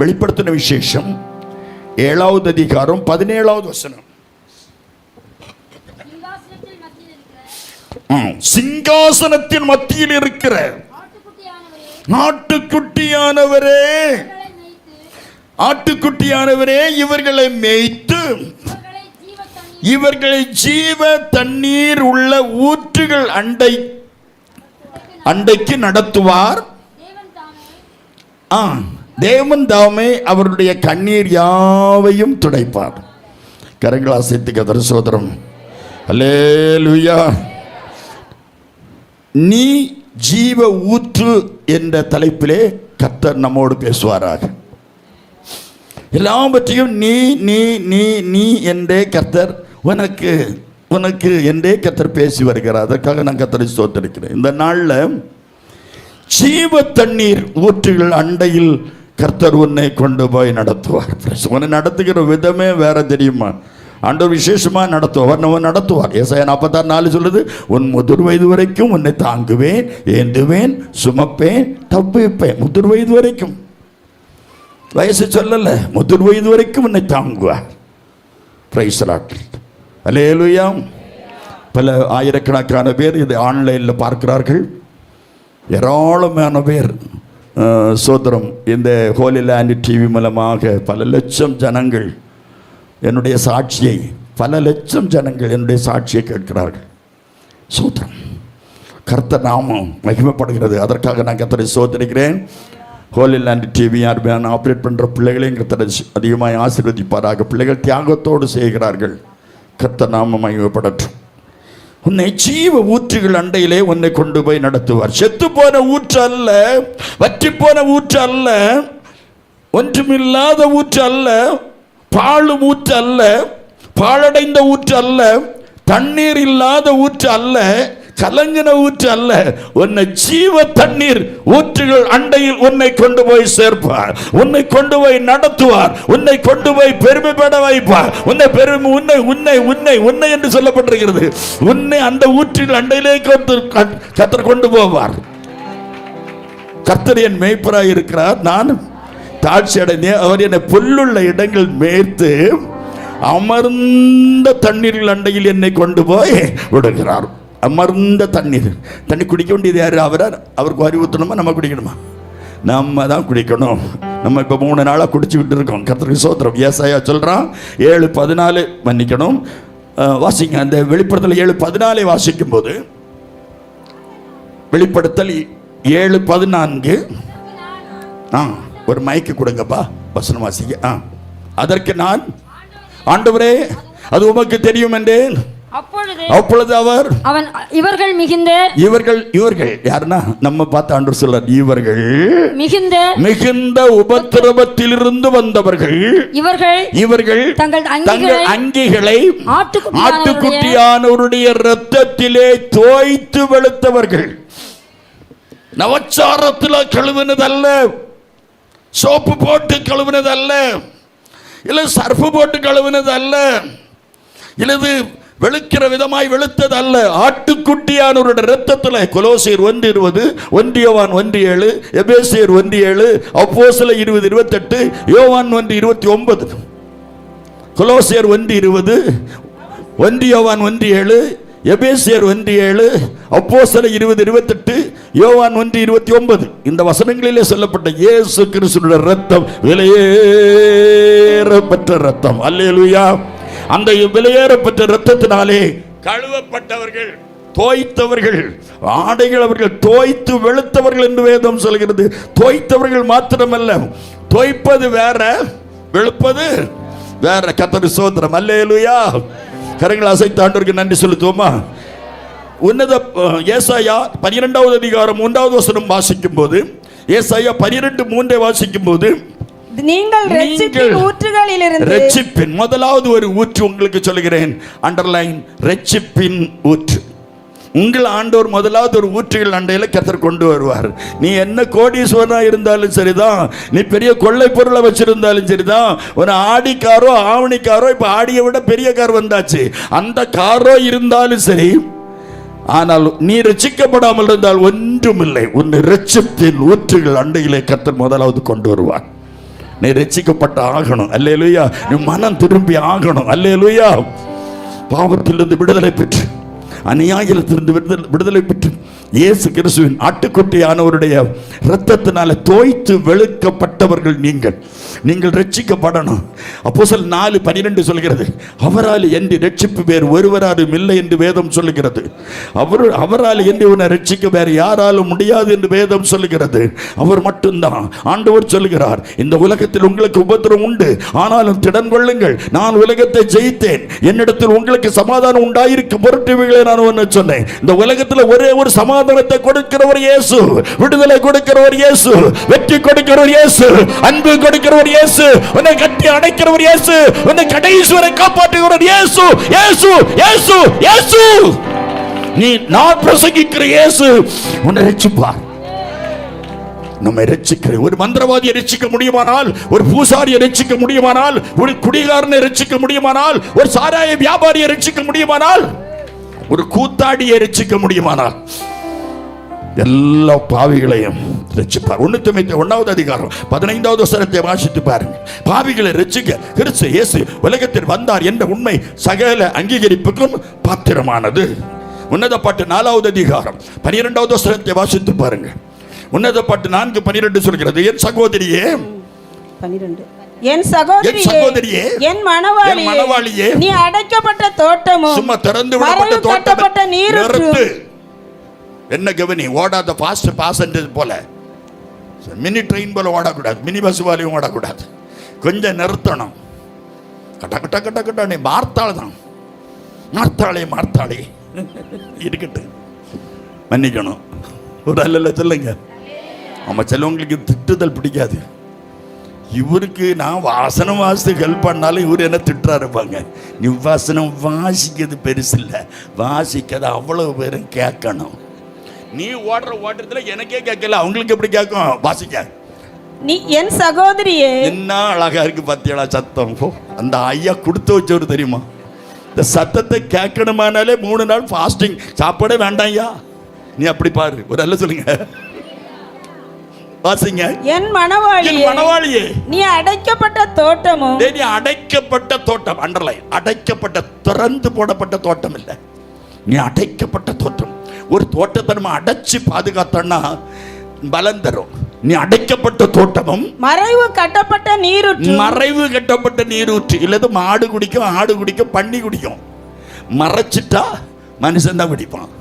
வெளிப்படுத்தின விசேஷம் 7வது அதிகாரம் 17வது வசனம். சிங்காசனத்தின் மத்தியில் இருக்கிற ஆட்டுக்குட்டியானவரே இவர்களை மேய்த்து இவர்களை ஜீவ தண்ணீர் உள்ள ஊற்றுகள் அண்டைக்கு நடத்துவார். தேவன் தாமே அவருடைய கண்ணீர் யாவையும் துடைப்பார். கரங்கள் அசைத்து கர்த்தர் ஸ்தோத்திரம். அல்லேலூயா. நீ ஜீவ ஊற்று என்ற தலைப்பிலே கர்த்தர் நம்மோடு பேசுவாராக. எல்லாவற்றையும் நீ நீ நீ நீ என்றே கர்த்தர் உனக்கு என்றே கர்த்தர் பேசி வருகிறார். அதற்காக நான் கர்த்தரை ஸ்தோத்திரிக்கிறேன். இந்த நாளில் ஜீவ தண்ணீர் ஊற்றுகள் அண்டையில் கர்த்தர் உன்னை கொண்டு போய் நடத்துவார். உன்னை நடத்துகிற விதமே வேற தெரியுமா? ஆண்டவர் விசேஷமாக நடத்துவார். ஏசாயா 46:4 சொல்லுது, உன் முதிர் வயது வரைக்கும் உன்னை தாங்குவேன், ஏந்துவேன், சுமப்பேன், தப்புவிப்பேன். முதிர் வயது வரைக்கும், வயசு சொல்லல, முதிர் வயது வரைக்கும் உன்னை தாங்குவார். Praise the Lord. அல்லேலூயா. பல ஆயிரக்கணக்கான பேர் இதை ஆன்லைனில் பார்க்கிறார்கள். ஏராளமான பேர் சோதரம் இந்த ஹோலி லேண்ட் டிவி மூலமாக பல லட்சம் ஜனங்கள் என்னுடைய சாட்சியை கேட்கிறார்கள். சோதரம் கர்த்தர் நாமம் மகிமைப்படுகிறது. அதற்காக நான் கர்த்தரை சோதரிக்கிறேன். ஹோலி லேண்ட் டிவி யார் ஆப்ரேட் பண்ணுற பிள்ளைகளையும் கர்த்தரை அதிகமாக ஆசீர்வதிப்பாராக. பிள்ளைகள் தியாகத்தோடு செய்கிறார்கள். கர்த்தர் நாமம் மகிமைப்படட்டும். உன்னை ஜீவ ஊற்றுகள் அண்டையிலே உன்னை கொண்டு போய் நடத்துவார். செத்து போன ஊற்று அல்ல, வற்றி போன ஊற்று அல்ல, ஒன்றுமில்லாத ஊற்று அல்ல, பாழும் ஊற்று அல்ல, பாழடைந்த ஊற்று அல்ல, தண்ணீர் இல்லாத ஊற்று அல்ல, கலங்கின ஊற்று அல்ல. உன்னை ஜீவ தண்ணீர் ஊற்றுகள் அண்டையில் உன்னை கொண்டு போய் சேர்ப்பார். உன்னை கொண்டு போய் நடத்துவார். உன்னை கொண்டு போய் பெருமைப்பட வைப்பார். உன்னை என்று சொல்லப்பட்டிருக்கிறது. உன்னை அந்த ஊற்றில் அண்டையிலே கர்த்தர் கொண்டு போவார். கர்த்தர் என் மேய்ப்பராய் இருக்கிறார், நான் தாழ்ச்சி அடைந்தேன். அவர் என்னை புல்லுள்ள இடங்கள் மேய்த்து அமர்ந்த தண்ணீர்கள் அண்டையில் என்னை கொண்டு போய் விடுகிறார். அமர்ந்த தண்ணி குடிக்க வேண்டியது யார்? அவருக்கு வரி ஊற்றணுமா, நம்ம குடிக்கணுமா? நம்ம தான் குடிக்கணும். நம்ம இப்போ 3 நாளாக குடிச்சுக்கிட்டு இருக்கோம். கர்த்தருக்கு ஸ்தோத்திரம். ஏசாயா சொல்கிறான் 7:14 மன்னிக்கணும், வாசிங்க. அந்த வெளிப்படுத்தல் 7:14 வாசிக்கும் போது, வெளிப்படுத்தல் 7:14 ஒரு மைக்கு கொடுங்கப்பா, வசனம் வாசிக்க. அதற்கு நான், ஆண்டவரே அது உமக்கு தெரியும் என்றேன். அப்பொழுது அவன் இவர்கள் யாருன்னா நம்ம பார்த்து ஆண்டவர் சொல்றார், இவர்கள் மிகுந்த உபத்திரவத்திலிருந்து வந்தவர்கள், இவர்கள் தங்கள் அங்கிகளை ஆட்டுக்குட்டியானவருடைய இரத்தத்திலே தோய்த்து வெளுத்தவர்கள். நவச்சாரத்தில் கழுவினதல்ல, சோப்பு போட்டு கழுவினதல்ல, இல்லை சர்ஃபு போட்டு கழுவினதல்ல, இல்லது வெளுக்கிற விதமாய் வெளுத்தது அல்ல. ஆட்டுக்குட்டியானவருடைய இரத்தத்தில். கொலோசியர் 1:20, 1 யோவான் 1:7, எபேசியர் 1:7, அப்போஸ்தலர் 20:28, யோவான் 1:29. கொலோசியர் 1:20, 1 யோவான் 1:7, எபேசியர் 1:7, அப்போஸ்தலர் 20:28, யோவான் 1:29. இந்த வசனங்களிலே சொல்லப்பட்ட இயேசு கிறிஸ்துவின் இரத்தம் விலையேறப்பட்ட இரத்தம். அல்லேலூயா. அந்த விலையேறப்பட்ட இரத்தத்தினாலே கழுவப்பட்டவர்கள், தோய்த்தவர்கள், ஆடைகள் அவர்கள் தோய்த்து வெளுத்தவர்கள் என்று வேதம் சொல்கிறது. தோய்த்தவர்கள் மாத்திரமல்ல, தோய்ப்பது வேற, வெளுப்பது வேற. கர்த்தருக்கு ஸ்தோத்திரம். அல்லேலூயா. கரங்களை அசைத்து ஆண்டவருக்கு நன்றி செலுத்துவோமா? உன்னத ஏசாயா 12வது அதிகாரம் 3வது வசனம் வாசிக்கும் போது, ஏசாயா 12:3 வாசிக்கும் போது, நீங்கள் இரட்சிப்பின் ஊற்றுகளிலிருந்து, இரட்சிப்பின் முதலாவது ஒரு ஊற்று உங்களுக்கு சொல்கிறேன், அண்டர்லைன், இரட்சிப்பின் ஊற்று. உங்கள் ஆண்டவர் முதலாவது ஒரு ஊற்றுகள் அண்டையில் கர்த்தர் கொண்டு வருவார். நீ என்ன கோடீஸ்வரனா இருந்தாலும் சரிதான், நீ பெரிய கொள்ளை பொருளை வச்சிருந்தாலும் சரிதான், ஒரு ஆடி காரோ ஆவணி காரோ, இப்போ ஆடியை விட பெரிய கார் வந்தாச்சு, அந்த காரோ இருந்தாலும் சரி, ஆனால் நீ ரட்சிக்கப்படாமல் இருந்தால் ஒன்றுமில்லை. உன்னை இரட்சிப்பின் ஊற்றுகள் அண்டையிலே கர்த்தர் முதலாவது கொண்டு வருவார். நீ ரட்சிக்கப்பட்ட ஆகணும். அல்லேலூயா. நீ மனம் திரும்பி ஆகணும். அல்லேலூயா. பாவத்திலிருந்து விடுதலை பெற்று, அநியாயத்திலிருந்து விடுதலை பெற்று, இயேசு கிறிஸ்துவின் ஆட்டுக்குட்டியானவருடைய இரத்தத்தினால தோய்த்து வெளுக்கப்பட்டவர்கள் நீங்கள் ரட்சிக்கப்படணும். அப்போஸ்தலர் 4:12 சொல்கிறது, அவரால் என்று ரட்சிப்பு வேறு ஒருவராலும் இல்லை என்று வேதம் சொல்லுகிறது. அவரால் என்று உன்னை ரட்சிக்க வேறு யாராலும் முடியாது என்று வேதம் சொல்லுகிறது. அவர் மட்டும்தான். ஆண்டவர் சொல்லுகிறார், இந்த உலகத்தில் உங்களுக்கு உபத்திரம் உண்டு, ஆனாலும் திடன் கொள்ளுங்கள், நான் உலகத்தை ஜெயித்தேன், என்னிடத்தில் உங்களுக்கு சமாதானம் உண்டாயிருக்க பொருட்டுவீங்களே நான் ஒன்று சொன்னேன். இந்த உலகத்தில் ஒரே ஒரு சமாதானத்தை கொடுக்கிறவர் இயேசு, விடுதலை கொடுக்கிறவர் இயேசு, வெற்றி கொடுக்கிறவர் இயேசு, அன்பு கொடுக்கிறவர் இயேசு, உன்னை கட்டி அணைக்கிறவர் இயேசு, உன்னை கடைசி வரை காப்பாற்றுகிறவர் இயேசு. இயேசு இயேசு இயேசு. நீ நான் பிரசங்கிக்கிற இயேசு உன்னை ரட்சிப்பார். நம்மை ரட்சிக்கிற ஒரு மந்திரவாதியை ரட்சிக்க முடியுமானால், ஒரு பூசாரியை ரட்சிக்க முடியுமானால், ஒரு குடிகாரனை ரட்சிக்க முடியுமானால், ஒரு சாராய வியாபாரியை ரட்சிக்க முடியுமானால், ஒரு கூத்தாடியை ரட்சிக்க முடியுமானால், எல்லா பாவிகளையும் ரட்சிப்பார். 1 அதிகாரம் 15வது வசனத்தை வாசித்து பாருங்க. பாவிகளை ரட்சிக்க கிறிஸ்து இயேசு உலகத்தில் வந்தார் என்ற உண்மை சகல அங்கீகரிப்புக்கும் பாத்திரமானது. உன்னத பாட்டு 4வது அதிகாரம் 12வது வசனத்தை வாசித்து பாருங்க. உன்னத பாட்டு 4:12 சொல்கிறது, என் சகோதரியே, 12 என் சகோதரியே, என் மணவாளியே, நீ அடைக்கப்பட்ட தோட்டமும் சும்மா திறந்து விடப்பட்ட தோட்டப்பட்ட நீரூற்று. என்ன கவனி, ஓடாத ஃபாஸ்ட் பாசஞ்சர் போல, மினி ட்ரெயின் போல ஓடக்கூடாது, மினி பஸ் போலையும் ஓடக்கூடாது, கொஞ்சம் நிறுத்தணும். கட்ட கட்ட கட்ட கட்ட நீ மார்த்தாள் தான், மார்த்தாளே இருக்கட்டு, மன்னிக்கணும். ஒரு அல்ல சொல்லுங்க. ஆமாம், சிலவங்களுக்கு திட்டுதல் பிடிக்காது. இவருக்கு நான் வாசனம் வாசித்து ஹெல்ப் பண்ணாலும் இவர் என்ன திட்டுறா இருப்பாங்க. நீ வாசனம் வாசிக்கிறது பெருசு இல்லை, வாசிக்கிறது அவ்வளோ பேரும் கேட்கணும். நீ ஓடுற ஓட்டத்தில் எனக்கே கேட்கல, அவங்களுக்கு எப்படி கேட்கும்? வாசிக்க. நீ என் சகோதரியே, என்ன அழகா இருக்கு பத்தியலா சத்தம். அந்த ஐயா கொடுத்து வச்சவர் தெரியுமா? இந்த சத்தத்தை கேட்கணுமானாலே 3 நாள் ஃபாஸ்டிங், சாப்பாடே வேண்டாம் ஐயா. நீ அப்படி பாரு, ஒரு அல்ல சொல்லுங்க, வாசிங்க. என் மணவாளியே, நீ அடைக்கப்பட்ட தோட்டமும். நீ அடைக்கப்பட்ட தோட்டம், அண்டர்லைன், அடைக்கப்பட்ட திறந்து போடப்பட்ட தோட்டம் இல்லை, நீ அடைக்கப்பட்ட தோட்டம். ஒரு தோட்டத்தை நம்ம அடைச்சு பாதுகாத்தோம்னா பலம் தரும். நீ அடைக்கப்பட்ட தோட்டமும் மறைவு கட்டப்பட்ட நீரூற்று. இல்லது மாடு குடிக்கும், ஆடு குடிக்கும், பன்னி குடிக்கும். மறைச்சிட்டா மனுஷன் தான் குடிப்பான்.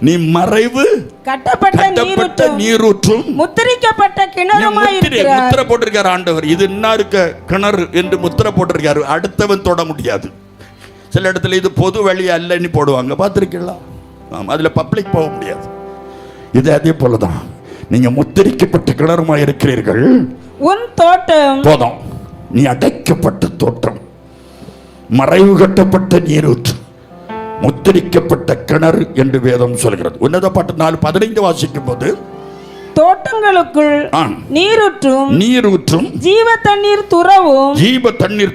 நீ மறைவு கட்டப்பட்ட நீரூற்றும் முத்திரிக்கப்பட்ட கிணறுமாய் இருக்கிறாய். முத்திரை போட்டிருக்காரு ஆண்டவர். இது என்ன இருக்க கிணறு என்று முத்திரை போட்டிருக்காரு. அடுத்தவன் தொட முடியாது. சில இடத்துல இது பொது வழி அல்லன்னு போடுவாங்க, பார்த்துருக்கீங்களா? அதில் பப்ளிக் போக முடியாது. இது அதே போலதான், நீங்க முத்திரிக்கப்பட்ட கிணறுமாய் இருக்கிறீர்கள். உன் தோட்டம் போதும், நீ அடைக்கப்பட்ட தோட்டம், மறைவு கட்டப்பட்ட நீரூற்று, முத்திரிக்கப்பட்ட கிணறு என்று வேதம் சொல்கிறது. உன்னத பாட்டு 4:15 வாசிக்கும் போது, தோட்டங்களுக்குள் நீரூற்றும் ஜீவ தண்ணீர்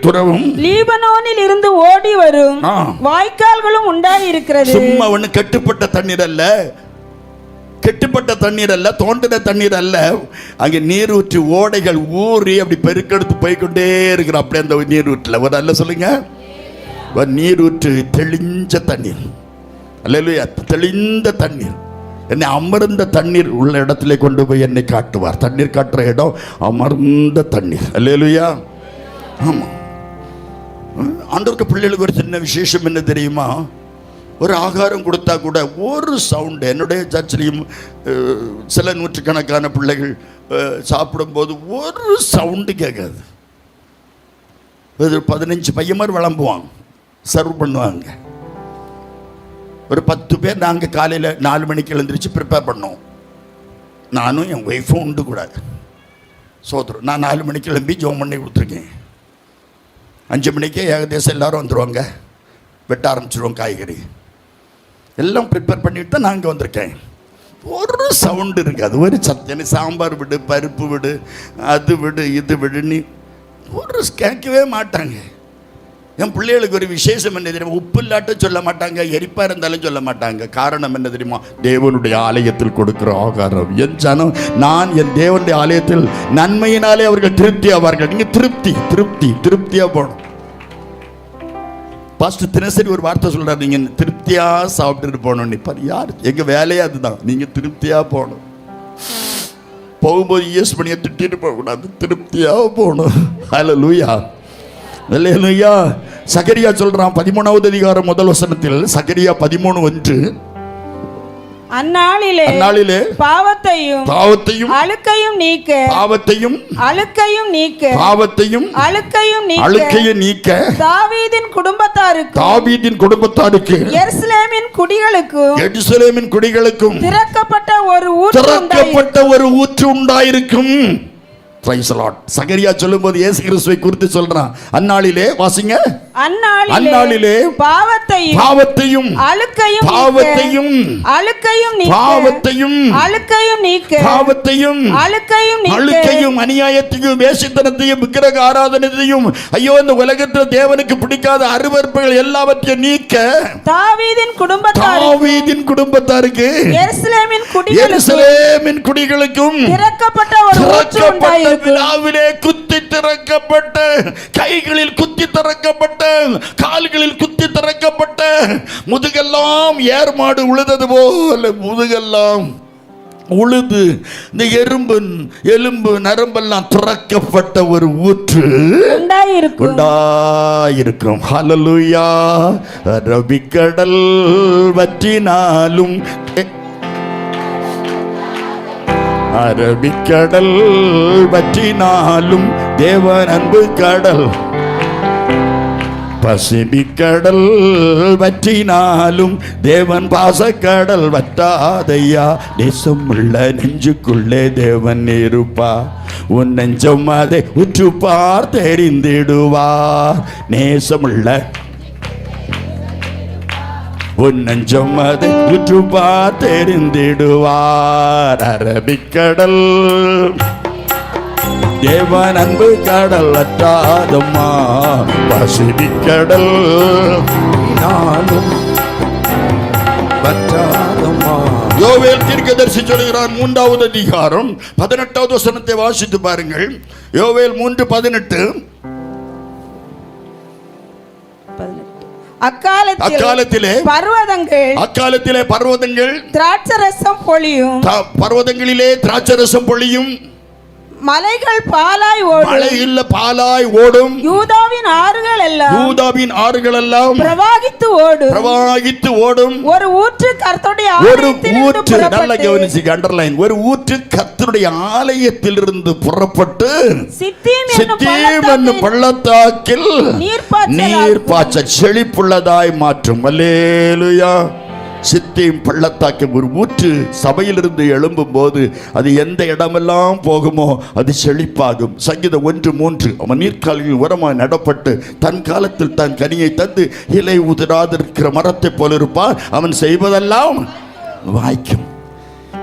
துறவும் லீபனோனில் இருந்து ஓடி வரும் வாய்க்கால்களும் உண்டாயிருக்கிறது. சும்மா ஒண்ணு கட்டுப்பட்ட தண்ணீர் அல்ல, தோண்டின தண்ணீர் அல்ல. அங்கே நீரூற்று ஓடைகள் ஊறி அப்படி பெருக்கெடுத்து போய்கொண்டே இருக்கிற. அப்படி அந்த நீரூற்றுல ஒரு அல்ல சொல்லுங்க, நீரூற்று தெளிஞ்ச தண்ணீர். அல்லேலூயா. தெளிந்த தண்ணீர், என்னை அமர்ந்த தண்ணீர் உள்ள இடத்துல கொண்டு போய் என்னை காட்டுவார். தண்ணீர் காட்டுற இடம் அமர்ந்த தண்ணீர். அல்லேலூயா. ஆமாம், ஆண்டவருக்கு பிள்ளைகளுக்கு ஒரு சின்ன விசேஷம் என்ன தெரியுமா? ஒரு ஆகாரம் கொடுத்தா கூட ஒரு சவுண்டு, என்னுடைய சர்ச்சிலையும் சில நூற்றுக்கணக்கான பிள்ளைகள் சாப்பிடும்போது ஒரு சவுண்டு கேட்காது. 15 பையமார் விளம்புவாங்க, சர்வ் பண்ணுவாங்க. ஒரு 10 பேர் நாங்கள் காலையில் 4 மணிக்கு எழுந்திரிச்சு ப்ரிப்பேர் பண்ணோம். நானும் என் ஒய்ஃபும் உண்டு கூட சோதரம். நான் 4 மணிக்கு எழும்பி ஜோம் பண்ணி கொடுத்துருக்கேன். 5 மணிக்கே ஏகதேசம் எல்லோரும் வந்துடுவாங்க, வெட்ட ஆரம்பிச்சிடுவோம். காய்கறி எல்லாம் ப்ரிப்பேர் பண்ணிட்டு தான் நாங்கள் வந்திருக்கேன். ஒரு சவுண்டு இருக்காது, ஒரு சத்தம். சாம்பார் விடு, பருப்பு விடு, அது விடு, இது விடுன்னு ஒரு கேட்கவே மாட்டாங்க. என் பிள்ளைகளுக்கு ஒரு விசேஷம் என்ன தெரியுமா? உப்பு இல்லாட்டும் சொல்ல மாட்டாங்க, எரிப்பா இருந்தாலும் சொல்ல மாட்டாங்க. காரணம் என்ன தெரியுமா? தேவனுடைய ஆலயத்தில் கொடுக்கிற ஆகாரம். என் ஜனம், நான் என் தேவனுடைய ஆலயத்தில் நன்மையினாலே அவர்கள் திருப்தி ஆவார்கள். நீங்க திருப்தியா போகணும். பாஸ்டர் தினசரி ஒரு வார்த்தை சொல்றாரு, நீங்க திருப்தியா சாப்பிட்டுட்டு போகணும். யார் எங்க வேலையே அதுதான். நீங்க திருப்தியா போகணும். போகும்போது இயேசு பண்ணியை திட்டிட்டு போகக்கூடாது, திருப்தியா போகணும். ஹல்லேலூயா, ஹல்லேலூயா. சகரியா சொல்றான் 13வது அதிகாரம் முதல் வசனத்தில், சகரியா 13:1, அந்நாளிலே பாவத்தையும் அழுக்கையும் நீக்க தாவீதின் குடும்பத்தாருக்கு எருசலேமின் குடிகளுக்கும் திறக்கப்பட்ட ஒரு ஊற்று உண்டாயிருக்கும். சகரியா சொல்லும்போது இயேசு கிறிஸ்துவை குறித்து சொல்றான். அந்நாளிலே வாசிங்க, அந்நாளிலே பாவத்தையும் அழுக்கையும் அநியாயத்தையும் வேசித்தனத்தையும் விக்கிரக ஆராதனையையும், ஐயோ இந்த உலகத்தில் தேவனுக்கு பிடிக்காத அருவருப்புகள் எல்லாவற்றையும் நீக்க தாவீதின் குடும்பத்தாருக்கு எருசலேமின் குடிகளுக்கும் திறக்கப்பட்ட விழாவிலே குத்தி திறக்கப்பட்ட, கைகளில் குத்தி திறக்கப்பட்ட, கால்களில் குத்தி திறக்கப்பட்ட, முதுகெல்லாம் ஏர்மாடு உழுதது போல முதுகெல்லாம் உழுது இந்த எலும்பு நரம்பெல்லாம் திறக்கப்பட்ட ஒரு ஊற்று உண்டாயிருக்கும். ஹல்லேலூயா. அரபிக்கடல் வற்றினாலும் தேவன் அன்பு கடல், பசிபிக்கடல் வற்றினாலும் தேவன் பாசக்கடல் வற்றாதையா. நேசமுள்ள நெஞ்சுக்குள்ளே தேவன் இருப்பா, உன் நெஞ்சம் அதை உற்றுப்பார் தெரிந்திடுவார். நேசமுள்ள உன் நெஞ்சம் அதை உற்றுப்பார் தெரிந்திடுவார். அரபிக்கடல் தேவன் அன்பு கடல் வற்றாதம்மா, பசிபிக்கடல் நானும் வற்றாதம்மா. யோவேல் தீர்க்கதரிசி சொல்கிறார் 3வது அதிகாரம் 18வது வசனத்தை வாசித்து பாருங்கள். யோவேல் 3:18. அக்காலத்திலே பர்வதங்கள் திராட்சரசம் பொழியும், பர்வதங்களிலே திராட்சரசம் பொழியும், மலைகள் பாலாய் ஓடும், யூதாவின் ஆறுகள் எல்லாம் பிரவாகித்து ஓடும். ஒரு ஊற்று கர்த்தருடைய ஆலயத்திலிருந்து புறப்பட்டு சித்தீம் என்னும் பள்ளத்தாக்கில் நீர் பாய்ச்ச செழிப்புள்ளதாய் மாற்றும். அல்லேலூயா. சித்தீம் பள்ளத்தாக்கு ஒரு ஊற்று சபையிலிருந்து எழும்பும் போது அது எந்த இடமெல்லாம் போகுமோ அது செழிப்பாகும். சங்கீதம் 1:3, அவன் நீர்க்கால்களில் உரமாய் நடப்பட்டு தன் காலத்தில் தன் கனியை தந்து இலை உதிராதிருக்கிற மரத்தை போல இருப்பார், அவன் செய்வதெல்லாம் வாய்க்கும்.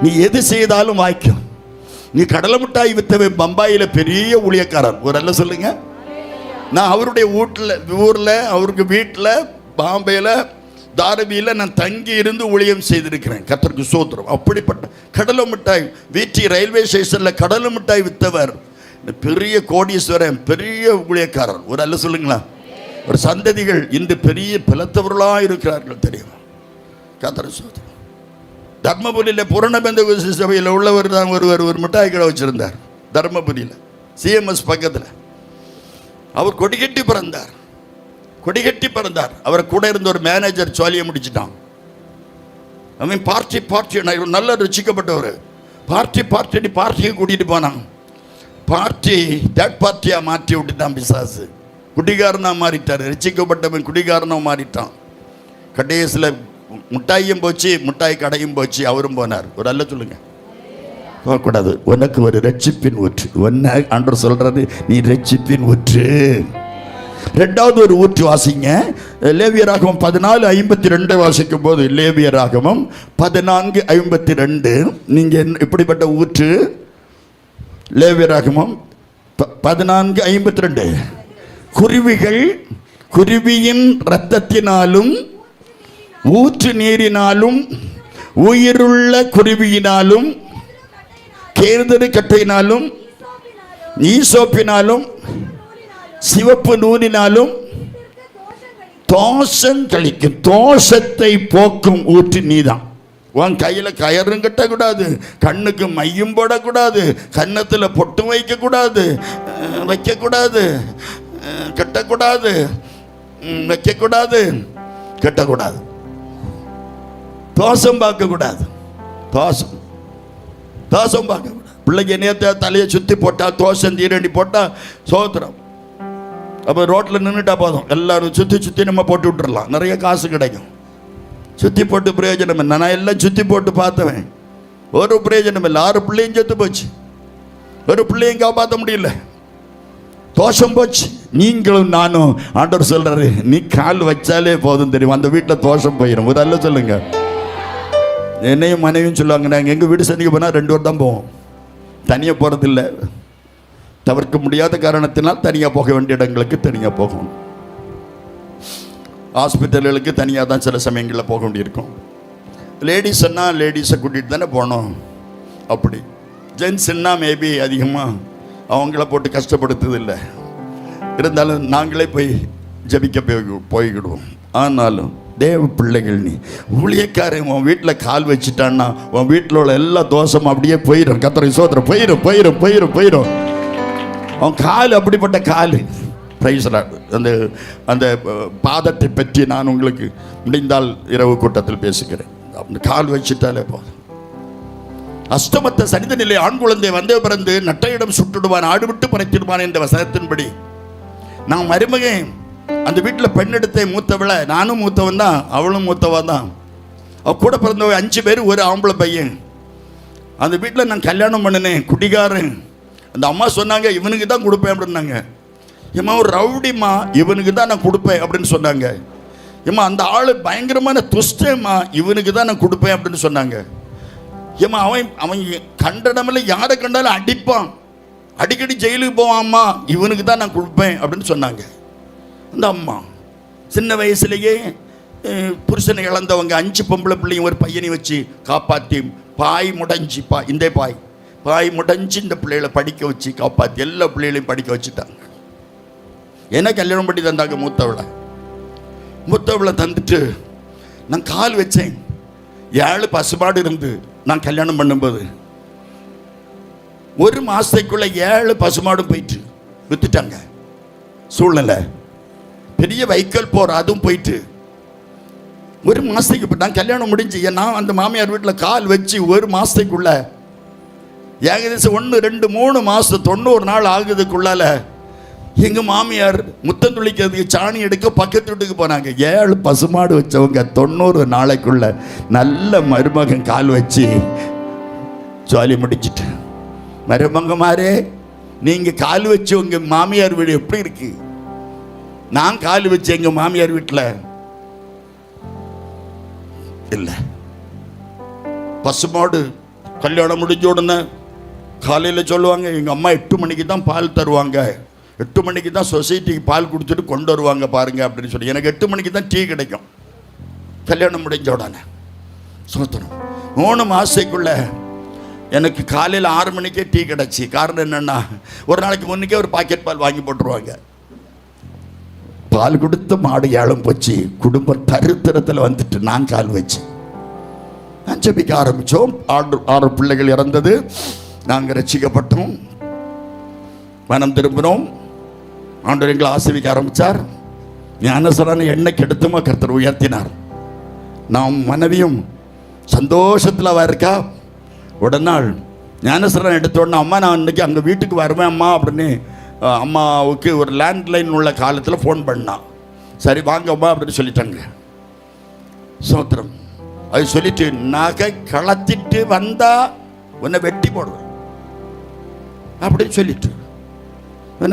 நீ எது செய்தாலும் வாய்க்கும். நீ கடலை மிட்டாய் வித்தவன் பம்பாயில பெரிய ஊழியக்காரர், ஒரு அல்ல சொல்லுங்க. நான் அவருடைய ஊரில் அவருக்கு வீட்டில் பாம்பேல தாரவியில் நான் தங்கி இருந்து ஊழியம் செய்திருக்கிறேன். கர்த்தருக்கு ஸ்தோத்திரம். அப்படிப்பட்ட கடலை மிட்டாய் வீட்டி ரயில்வே ஸ்டேஷனில் கடலை மிட்டாய் வித்தவர் பெரிய கோடீஸ்வரன், பெரிய ஊழியக்காரர், ஒரு அல்ல சொல்லுங்களா. ஒரு சந்ததிகள் இன்று பெரிய பிளத்தவர்களாக இருக்கிறார்கள் தெரியுமா. கர்த்தருக்கு ஸ்தோத்திரம். தர்மபுரியில் பூரணபந்த சபையில் உள்ளவர் தான் ஒரு மிட்டாய் கடை வச்சிருந்தார். தர்மபுரியில் சிஎம்எஸ் பக்கத்தில். அவர் கொடிகட்டி பிறந்தார். அவரை கூட இருந்த ஒரு மேனேஜர் சோழியை முடிச்சிட்டான். அவன் பார்ட்டி நல்ல ரசிக்கப்பட்டவர். பார்ட்டியை கூட்டிட்டு போனான். தேர்ட் பார்ட்டியா மாற்றி விட்டுட்டான் பிசாசு. குடிகாரனா மாறிட்டார். ரசிக்கப்பட்டவன் குடிகாரனா மாறிட்டான். கடைசியில் முட்டாயும் போச்சு, முட்டாய் கடையும் போச்சு, அவரும் போனார். ஒரு அல்ல சொல்லுங்க. போகக்கூடாது. உனக்கு ஒரு ரட்சிப்பின் ஊற்று. ஒன்னு ஆண்டவர் சொல்றாரு, நீ ரட்சிப்பின் ஊற்று. ரெண்டாவது ஒரு ஊற்று வாசிங்க. லேவியராகமம் 14:52 வாசிக்கும் போது, லேவியராகமம் 14:52. நீங்க இப்படிப்பட்ட ஊற்று. லேவியராகமம் 14:52. குருவியின் இரத்தத்தினாலும் ஊற்று நீரினாலும் உயிருள்ள குருவியினாலும் கேதுரு கட்டையினாலும் ஈசோப்பினாலும் சிவப்பு நூலினாலும் தோஷம் கழிக்கும். தோஷத்தை போக்கும் ஊற்று நீதான். உன் கையில் கயரும் கட்டக்கூடாது, கண்ணுக்கு மையும் போடக்கூடாது, கன்னத்தில் பொட்டும் வைக்கக்கூடாது, வைக்கக்கூடாது, கட்டக்கூடாது, வைக்கக்கூடாது, கட்டக்கூடாது. தோஷம் பார்க்கக்கூடாது. தோஷம் தோஷம் பார்க்கக்கூடாது. பிள்ளைக்கு நேற்று தலையை சுற்றி போட்டால் தோஷம் தீரண்டி போட்டால் சோத்திரம். அப்போ ரோட்டில் நின்றுட்டா போதும், எல்லாரும் சுற்றி சுற்றி நம்ம போட்டு விட்டுறலாம், நிறைய காசு கிடைக்கும். சுற்றி போட்டு பிரயோஜனம் இல்லை. நான் எல்லாம் சுற்றி போட்டு பார்த்தவன், ஒரு பிரயோஜனம் இல்லை. 6 பிள்ளையும் செத்து போச்சு, ஒரு பிள்ளையும் காப்பாற்ற முடியல, தோஷம் போச்சு. நீங்களும் நானும் ஆண்டவர் சொல்றாரு, நீ கால் வச்சாலே போதும் தெரியும், அந்த வீட்டில் தோஷம் போயிடும். ஒரு அல்ல சொல்லுங்க. என்னையும் மனைவியும் சொல்லுவாங்க, நாங்கள் எங்கள் வீடு சந்திக்க போனால் 2 பேர் தான் போவோம், தனியாக போகிறதில்ல. தவிர்க்க முடியாத காரணத்தினால் தனியாக போக வேண்டிய இடங்களுக்கு தனியாக போகணும். ஹாஸ்பிட்டல்களுக்கு தனியாக தான் சில சமயங்களில் போக வேண்டியிருக்கும். லேடிஸ்ன்னா லேடிஸை கூட்டிகிட்டு தானே போகணும். அப்படி ஜென்ஸ்ன்னா மேபி அதிகமாக அவங்கள போட்டு கஷ்டப்படுத்துதில்லை. இருந்தாலும் நாங்களே போய் ஜபிக்க போய்கிடுவோம். ஆனாலும் தேவ பிள்ளைகள், நீ ஊழியக்காரன் உன் வீட்டில் கால் வச்சுட்டான்னா உன் வீட்டில் உள்ள எல்லா தோஷமும் அப்படியே போயிடும். கர்த்தரை சோதரம் போயிடும் போயிடும் போயிடும் போயிடும். அவன் கால் அப்படிப்பட்ட கால். அந்த அந்த பாதத்தை பற்றி நான் உங்களுக்கு முடிந்தால் இரவு கூட்டத்தில் பேசுகிறேன். அந்த கால் வச்சுட்டாலே போதும். அஷ்டமத்த சனித நிலை ஆண் குழந்தை வந்தே பிறந்து நட்டையிடம் சுட்டுடுவான், ஆடு விட்டு பறைத்திடுவான் என்ற வசனத்தின்படி நான் மருமகன் அந்த வீட்டில் பெண் எடுத்த மூத்தவளை, நானும் மூத்தவன் தான், அவளும் மூத்தவன் தான். அவ கூட பிறந்தவ 5 பேர், ஒரு ஆம்பளை பையன். அந்த வீட்டில் நான் கல்யாணம் பண்ணினேன், குடிகாரன். அந்த அம்மா சொன்னாங்க, இவனுக்கு தான் கொடுப்பேன் அப்படின்னாங்க. ஏம்மா ஒரு ரவுடிம்மா, இவனுக்கு தான் நான் கொடுப்பேன் அப்படின்னு சொன்னாங்க. ஏம்மா அந்த ஆள் பயங்கரமான துஷ்டம்மா, இவனுக்கு தான் நான் கொடுப்பேன் அப்படின்னு சொன்னாங்க. ஏம்மா அவன் கண்டடமில் யாரை கண்டாலும் அடிப்பான், அடிக்கடி ஜெயிலுக்கு போவான்மா, இவனுக்கு தான் நான் கொடுப்பேன் அப்படின்னு சொன்னாங்க. அந்த அம்மா சின்ன வயசுலேயே புருஷனை இழந்தவங்க 5 பொம்பளை பிள்ளையும் ஒரு பையனை வச்சு காப்பாற்றி பாய் முடைஞ்சி இந்த பாய் முடைஞ்சி இந்த பிள்ளைகளை படிக்க வச்சு காப்பாற்றி எல்லா பிள்ளைகளையும் படிக்க வச்சுட்டாங்க. என்ன கல்யாணம் பண்ணி தந்தாங்க மூத்தவளை தந்துட்டு நான் கால் வச்சேன். 7 பசுமாடு இருந்து நான் கல்யாணம் பண்ணும்போது 1 மாதத்துக்குள்ள 7 பசுமாடும் போயிட்டு வித்துட்டாங்க. சூழ்நிலை பெரிய வைக்கல் போற, அதுவும் போயிட்டு 1 மாதத்துக்கு நான் கல்யாணம் முடிஞ்சு நான் அந்த மாமியார் வீட்டில் கால் வச்சு 1 மாதத்துக்குள்ள ஏகதேசம் 1, 2, 3 மாதம் 90 நாள் ஆகுதுக்குள்ளால எங்கள் மாமியார் முத்தம் துளிக்கிறதுக்கு சாணி எடுக்க பக்கத்து வீட்டுக்கு போனாங்க. 7 பசுமாடு வச்சவங்க 90 நாளைக்குள்ள நல்ல மருமகன் கால் வச்சு ஜாலி முடிச்சிட்டு, மருமகமாரே நீங்கள் கால் வச்சு உங்கள் மாமியார் வீடு எப்படி இருக்கு? நான் கால் வச்சு எங்கள் மாமியார் வீட்டில் இல்லை. பசுமாடு கல்யாணம் முடிஞ்ச உடனே காலையில் சொல்லுவாங்க, எங்கள் அம்மா 8 மணிக்கு தான் பால் தருவாங்க, 8 மணிக்கு தான் சொசைட்டிக்கு பால் கொடுத்துட்டு கொண்டு வருவாங்க பாருங்க அப்படின்னு சொல்லி. எனக்கு 8 மணிக்கு தான் டீ கிடைக்கும் கல்யாணம் முடிஞ்ச உடனே. சோத்திரம். 3 மாதத்துக்குள்ள எனக்கு காலையில் 6 மணிக்கே டீ கிடச்சி. காரணம் என்னென்னா, ஒரு நாளைக்கு முன்னுக்கே ஒரு பாக்கெட் பால் வாங்கி போட்டுருவாங்க. பால் கொடுத்த மாடு ஏலம் போச்சு, குடும்ப தரித்திரத்தில் வந்துட்டு நான் கால் வச்சு நான் ஜெபிக்க ஆரம்பித்தோம். 6 பிள்ளைகள் இறந்தது. நாங்கள் ரட்சிக்கப்பட்டோம், மனம் திரும்பினோம். ஆண்டவர் எங்களை ஆசீர்வதிக்க ஆரம்பித்தார். ஞானஸ்நான எண்ணெய் கெடுத்துமா கர்த்தர் உயர்த்தினார். நாம் மனைவியும் சந்தோஷத்தில் இருக்கா. உடனாள் ஞானஸ்நானம் எடுத்த உடனே, அம்மா நான் இன்னைக்கு அங்கே வீட்டுக்கு வருவேன் அம்மா அப்படின்னு அம்மாவுக்கு ஒரு லேண்ட்லைன் உள்ள காலத்தில் ஃபோன் பண்ணான். சரி வாங்கம்மா அப்படின்னு சொல்லிட்டாங்க. சோத்திரம். அது சொல்லிட்டு, நகை கலத்திட்டு வந்தா உன்னை வெட்டி போடுவேன் அப்படின்னு சொல்லிட்டு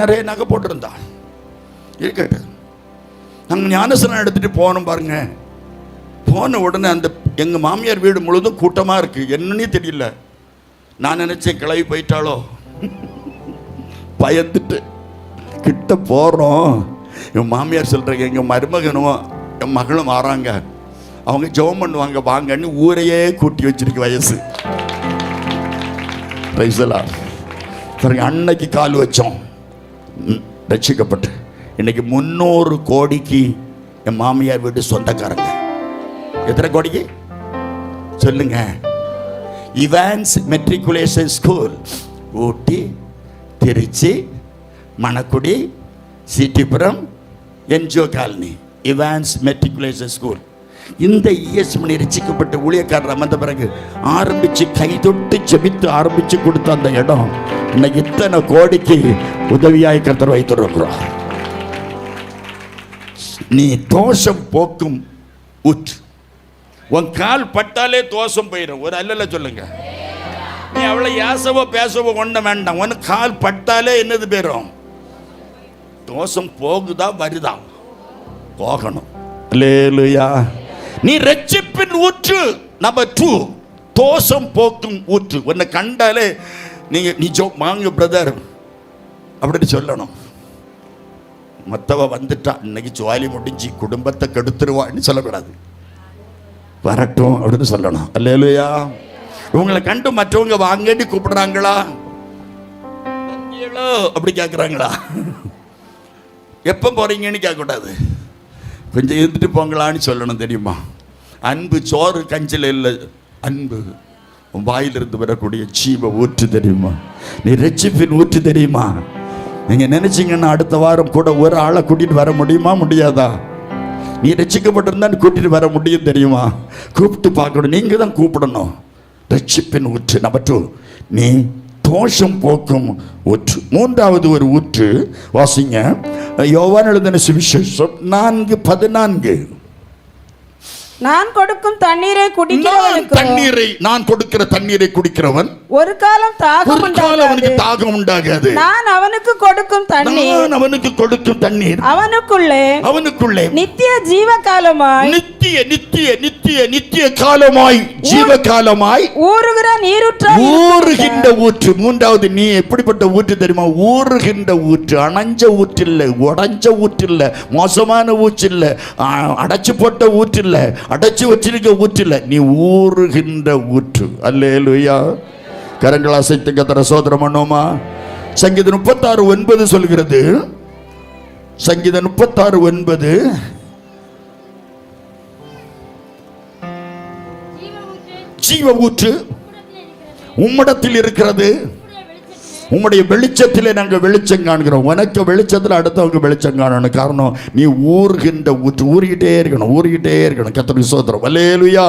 நிறைய நகை போட்டிருந்தா இருக்கட்டு. நாங்கள் ஞானஸ்நானம் எடுத்துகிட்டு போனோம் பாருங்க. போன உடனே அந்த எங்கள் மாமியார் வீடு முழுதும் கூட்டமாக இருக்குது. என்னன்னே தெரியல. நான் நினச்சேன் கிளவி போயிட்டாலோ, பயந்துட்டு கிட்ட போகிறோம். என் மாமியார் சொல்கிறாங்க, எங்கள் மருமகனும் என் மகளும் வராங்க, அவங்க ஜெபம் பண்ணுவாங்க வாங்கன்னு ஊரையே கூட்டி வச்சிருக்கு வயசு. பாருங்க, அன்னைக்கு கால் வச்சோம் ரட்சிக்கப்பட்டு. இன்னைக்கு 300 கோடிக்கு என் மாமியார் வீட்டு சொந்தக்காரங்க. எத்தனை கோடிக்கு சொல்லுங்க? Evans matriculation school, Ooty, Trichy, Manakudi, Chittipuram, NGO colony, Evans matriculation school. இந்த இஎஸ் மணி ரசிக்கப்பட்ட ஊழியக்காரர் அமர்ந்த பிறகு ஆரம்பிச்சு கை தொட்டு செபித்து ஆரம்பிச்சு கொடுத்த அந்த இடம் இன்னைக்கு இத்தனை கோடிக்கு உதவியாய் கர்த்தர் வைத்திருக்கிறோம். நீ தோஷம் போக்கும் ஊற்று. உன் கால் பட்டாலே தோஷம் போயிடும். ஒரு அல்லல சொல்லுங்க. நீ அவளை யாசவோ பேசவோ ஒண்ணு வேண்டாம். உன் கால் பட்டாலே என்னது போயிடும்? தோஷம் போகுதா வருதா? போகணும். அல்லேலூயா. நீ ரட்சிப்பின் ஊற்று. நம்பர் 2, தோஷம் போக்கும் ஊற்று. உன்னை கண்டாலே நீ வாங்க பிரதர் அப்படின்னு சொல்லணும். மற்றவ வந்துட்டா இன்னைக்கு ஜுவாலி முடிஞ்சு குடும்பத்தை கெடுத்துருவான்னு சொல்லக்கூடாது. வரட்டும் அப்படின்னு சொல்லணும். அல்லேலூயா. உங்களை கண்டு மற்றவங்க வாங்கன்னு கூப்பிடுறாங்களா? அப்படி கேட்குறாங்களா? எப்போ போறீங்கன்னு கேட்கக்கூடாது. கொஞ்சம் இருந்துட்டு போங்களான்னு சொல்லணும். தெரியுமா? அன்பு சோறு கஞ்சில் இல்லை, அன்பு வாயிலிருந்து வரக்கூடிய ஜீவ ஊற்று. தெரியுமா? நீ ரட்சிப்பின் ஊற்று. தெரியுமா? நீங்க நினைச்சீங்கன்னா அடுத்த வாரம் கூட ஒரு ஆளை கூட்டிட்டு வர முடியுமா? முடியாதா? நீ ரட்சிக்கப்பட்டிருந்தா கூட்டிட்டு வர முடியும். தெரியுமா? கூப்பிட்டு பார்க்கணும். நீங்க தான் கூப்பிடணும். ரட்சிப்பின் ஊற்று. நம்பர் 2, நீ தோஷம் போக்கும் ஊற்று. 3வது ஒரு ஊற்று வாசிங்க. யோவான் எழுதின சுவிசேஷம் 4:14. நான் கொடுக்கும் தண்ணீரை குடிக்கிறவனுக்கு, நான் கொடுக்கிற தண்ணீரை குடிக்கிறவன் ஒரு காலம் தாகம் உண்டாகாது. நான் அவனுக்கு கொடுக்கும் தண்ணீர் அவனுக்குள்ளே நித்திய ஜீவ காலமாய், நித்திய காலமாய், ஜீவ காலமாய் ஊறுகிற நீரூற்றாய், ஊறுகின்ற ஊற்று. 3வது, நீ எப்படிப்பட்ட ஊற்று தெரியுமா? ஊறுகின்ற ஊற்று. அணைஞ்ச ஊற்று இல்லை, உடைஞ்ச ஊற்று இல்லை, மோசமான ஊற்று இல்லை, அடைச்சு போட்ட ஊற்று இல்லை, அடைச்சு வச்சிருக்க ஊற்று இல்லை. நீ ஊறுகின்ற ஊற்று. அல்லேலூயா. கரங்கள் அசைத்து கர்த்தரை ஸ்தோத்திரம் பண்ணுவோமா? சங்கீதம் 36:9 சொல்கிறது. சங்கீதம் 36:9, ஜீவ ஊற்று உம்மிடத்தில் இருக்கிறது, உம்முடைய வெளிச்சத்திலே நாங்கள் வெளிச்சம் காண்கிறோம். உனக்கு வெளிச்சத்தில் அடுத்தவங்க வெளிச்சம் காணணும். காரணம், நீ ஊறுகின்ற ஊற்று. ஊறிக்கிட்டே இருக்கணும். கர்த்தருக்கு ஸ்தோத்திரம். அல்லேலூயா.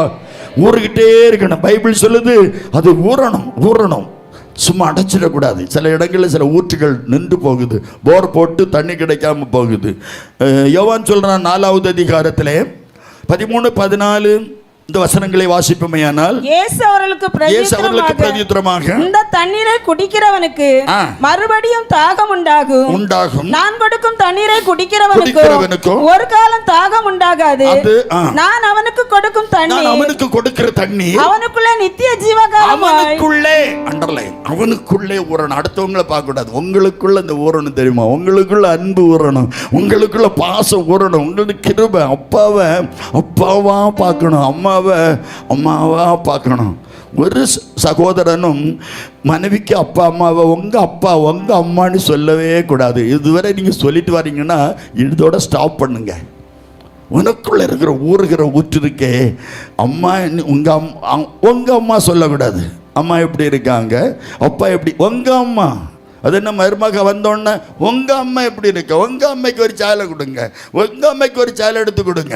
ஊறிக்கிட்டே இருக்கணும். பைபிள் சொல்லுது அது ஊறணும். சும்மா அடைச்சிடக்கூடாது. சில இடங்களில் சில ஊற்றுகள் நின்று போகுது, போர் போட்டு தண்ணி கிடைக்காம போகுது. யோவான் சொல்றான் 4வது அதிகாரத்திலே 13-14 இந்த வசனங்களை வாசிப்போமேயானால், இயேசு அவர்களுக்கு பிரதியுத்தரமாக, இந்த தண்ணீரை குடிக்கிறவனுக்கு மறுபடியும் தாகம் உண்டாகும். நான் கொடுக்கும் தண்ணீரை குடிக்கிறவனுக்கு ஒரு காலம் தாகம் உண்டாகாது. நான் அவனுக்கு கொடுக்கும் தண்ணீர் அவனுக்குள்ளே நித்திய ஜீவகாலமாய். அவனுக்குள்ளே அண்டர்லைன், அவனுக்குள்ளே ஊறணும். அடுத்தவங்களை பார்க்க கூடாது. உங்களுக்குள்ள இந்த ஊறணும். தெரியுமா? உங்களுக்குள்ள அன்பு ஊறணும், உங்களுக்குள்ள பாசம் ஊறணும், உங்களுக்கு கிருபை. அப்பாவா பார்க்கணும், அம்மாவா பார்க்கணும். ஒரு சகோதரனும் மனைவிக்கு அப்பா அம்மாவை உங்க அம்மான்னு சொல்லவே கூடாது. இதுவரை நீங்க சொல்லிட்டு வரீங்கன்னா இதோட ஸ்டாப் பண்ணுங்க. உனக்குள்ள இருக்கிற ஊறுகிற ஊற்று இருக்கே, அம்மா உங்க அம்மா சொல்லக்கூடாது. அம்மா எப்படி இருக்காங்க, அப்பா எப்படி, உங்க அம்மா. அது என்ன மருமக வந்தோடனே உங்க அம்மா எப்படி இருக்க, உங்க அம்மைக்கு ஒரு சேலை கொடுங்க, உங்க அம்மைக்கு ஒரு சேலை எடுத்து கொடுங்க.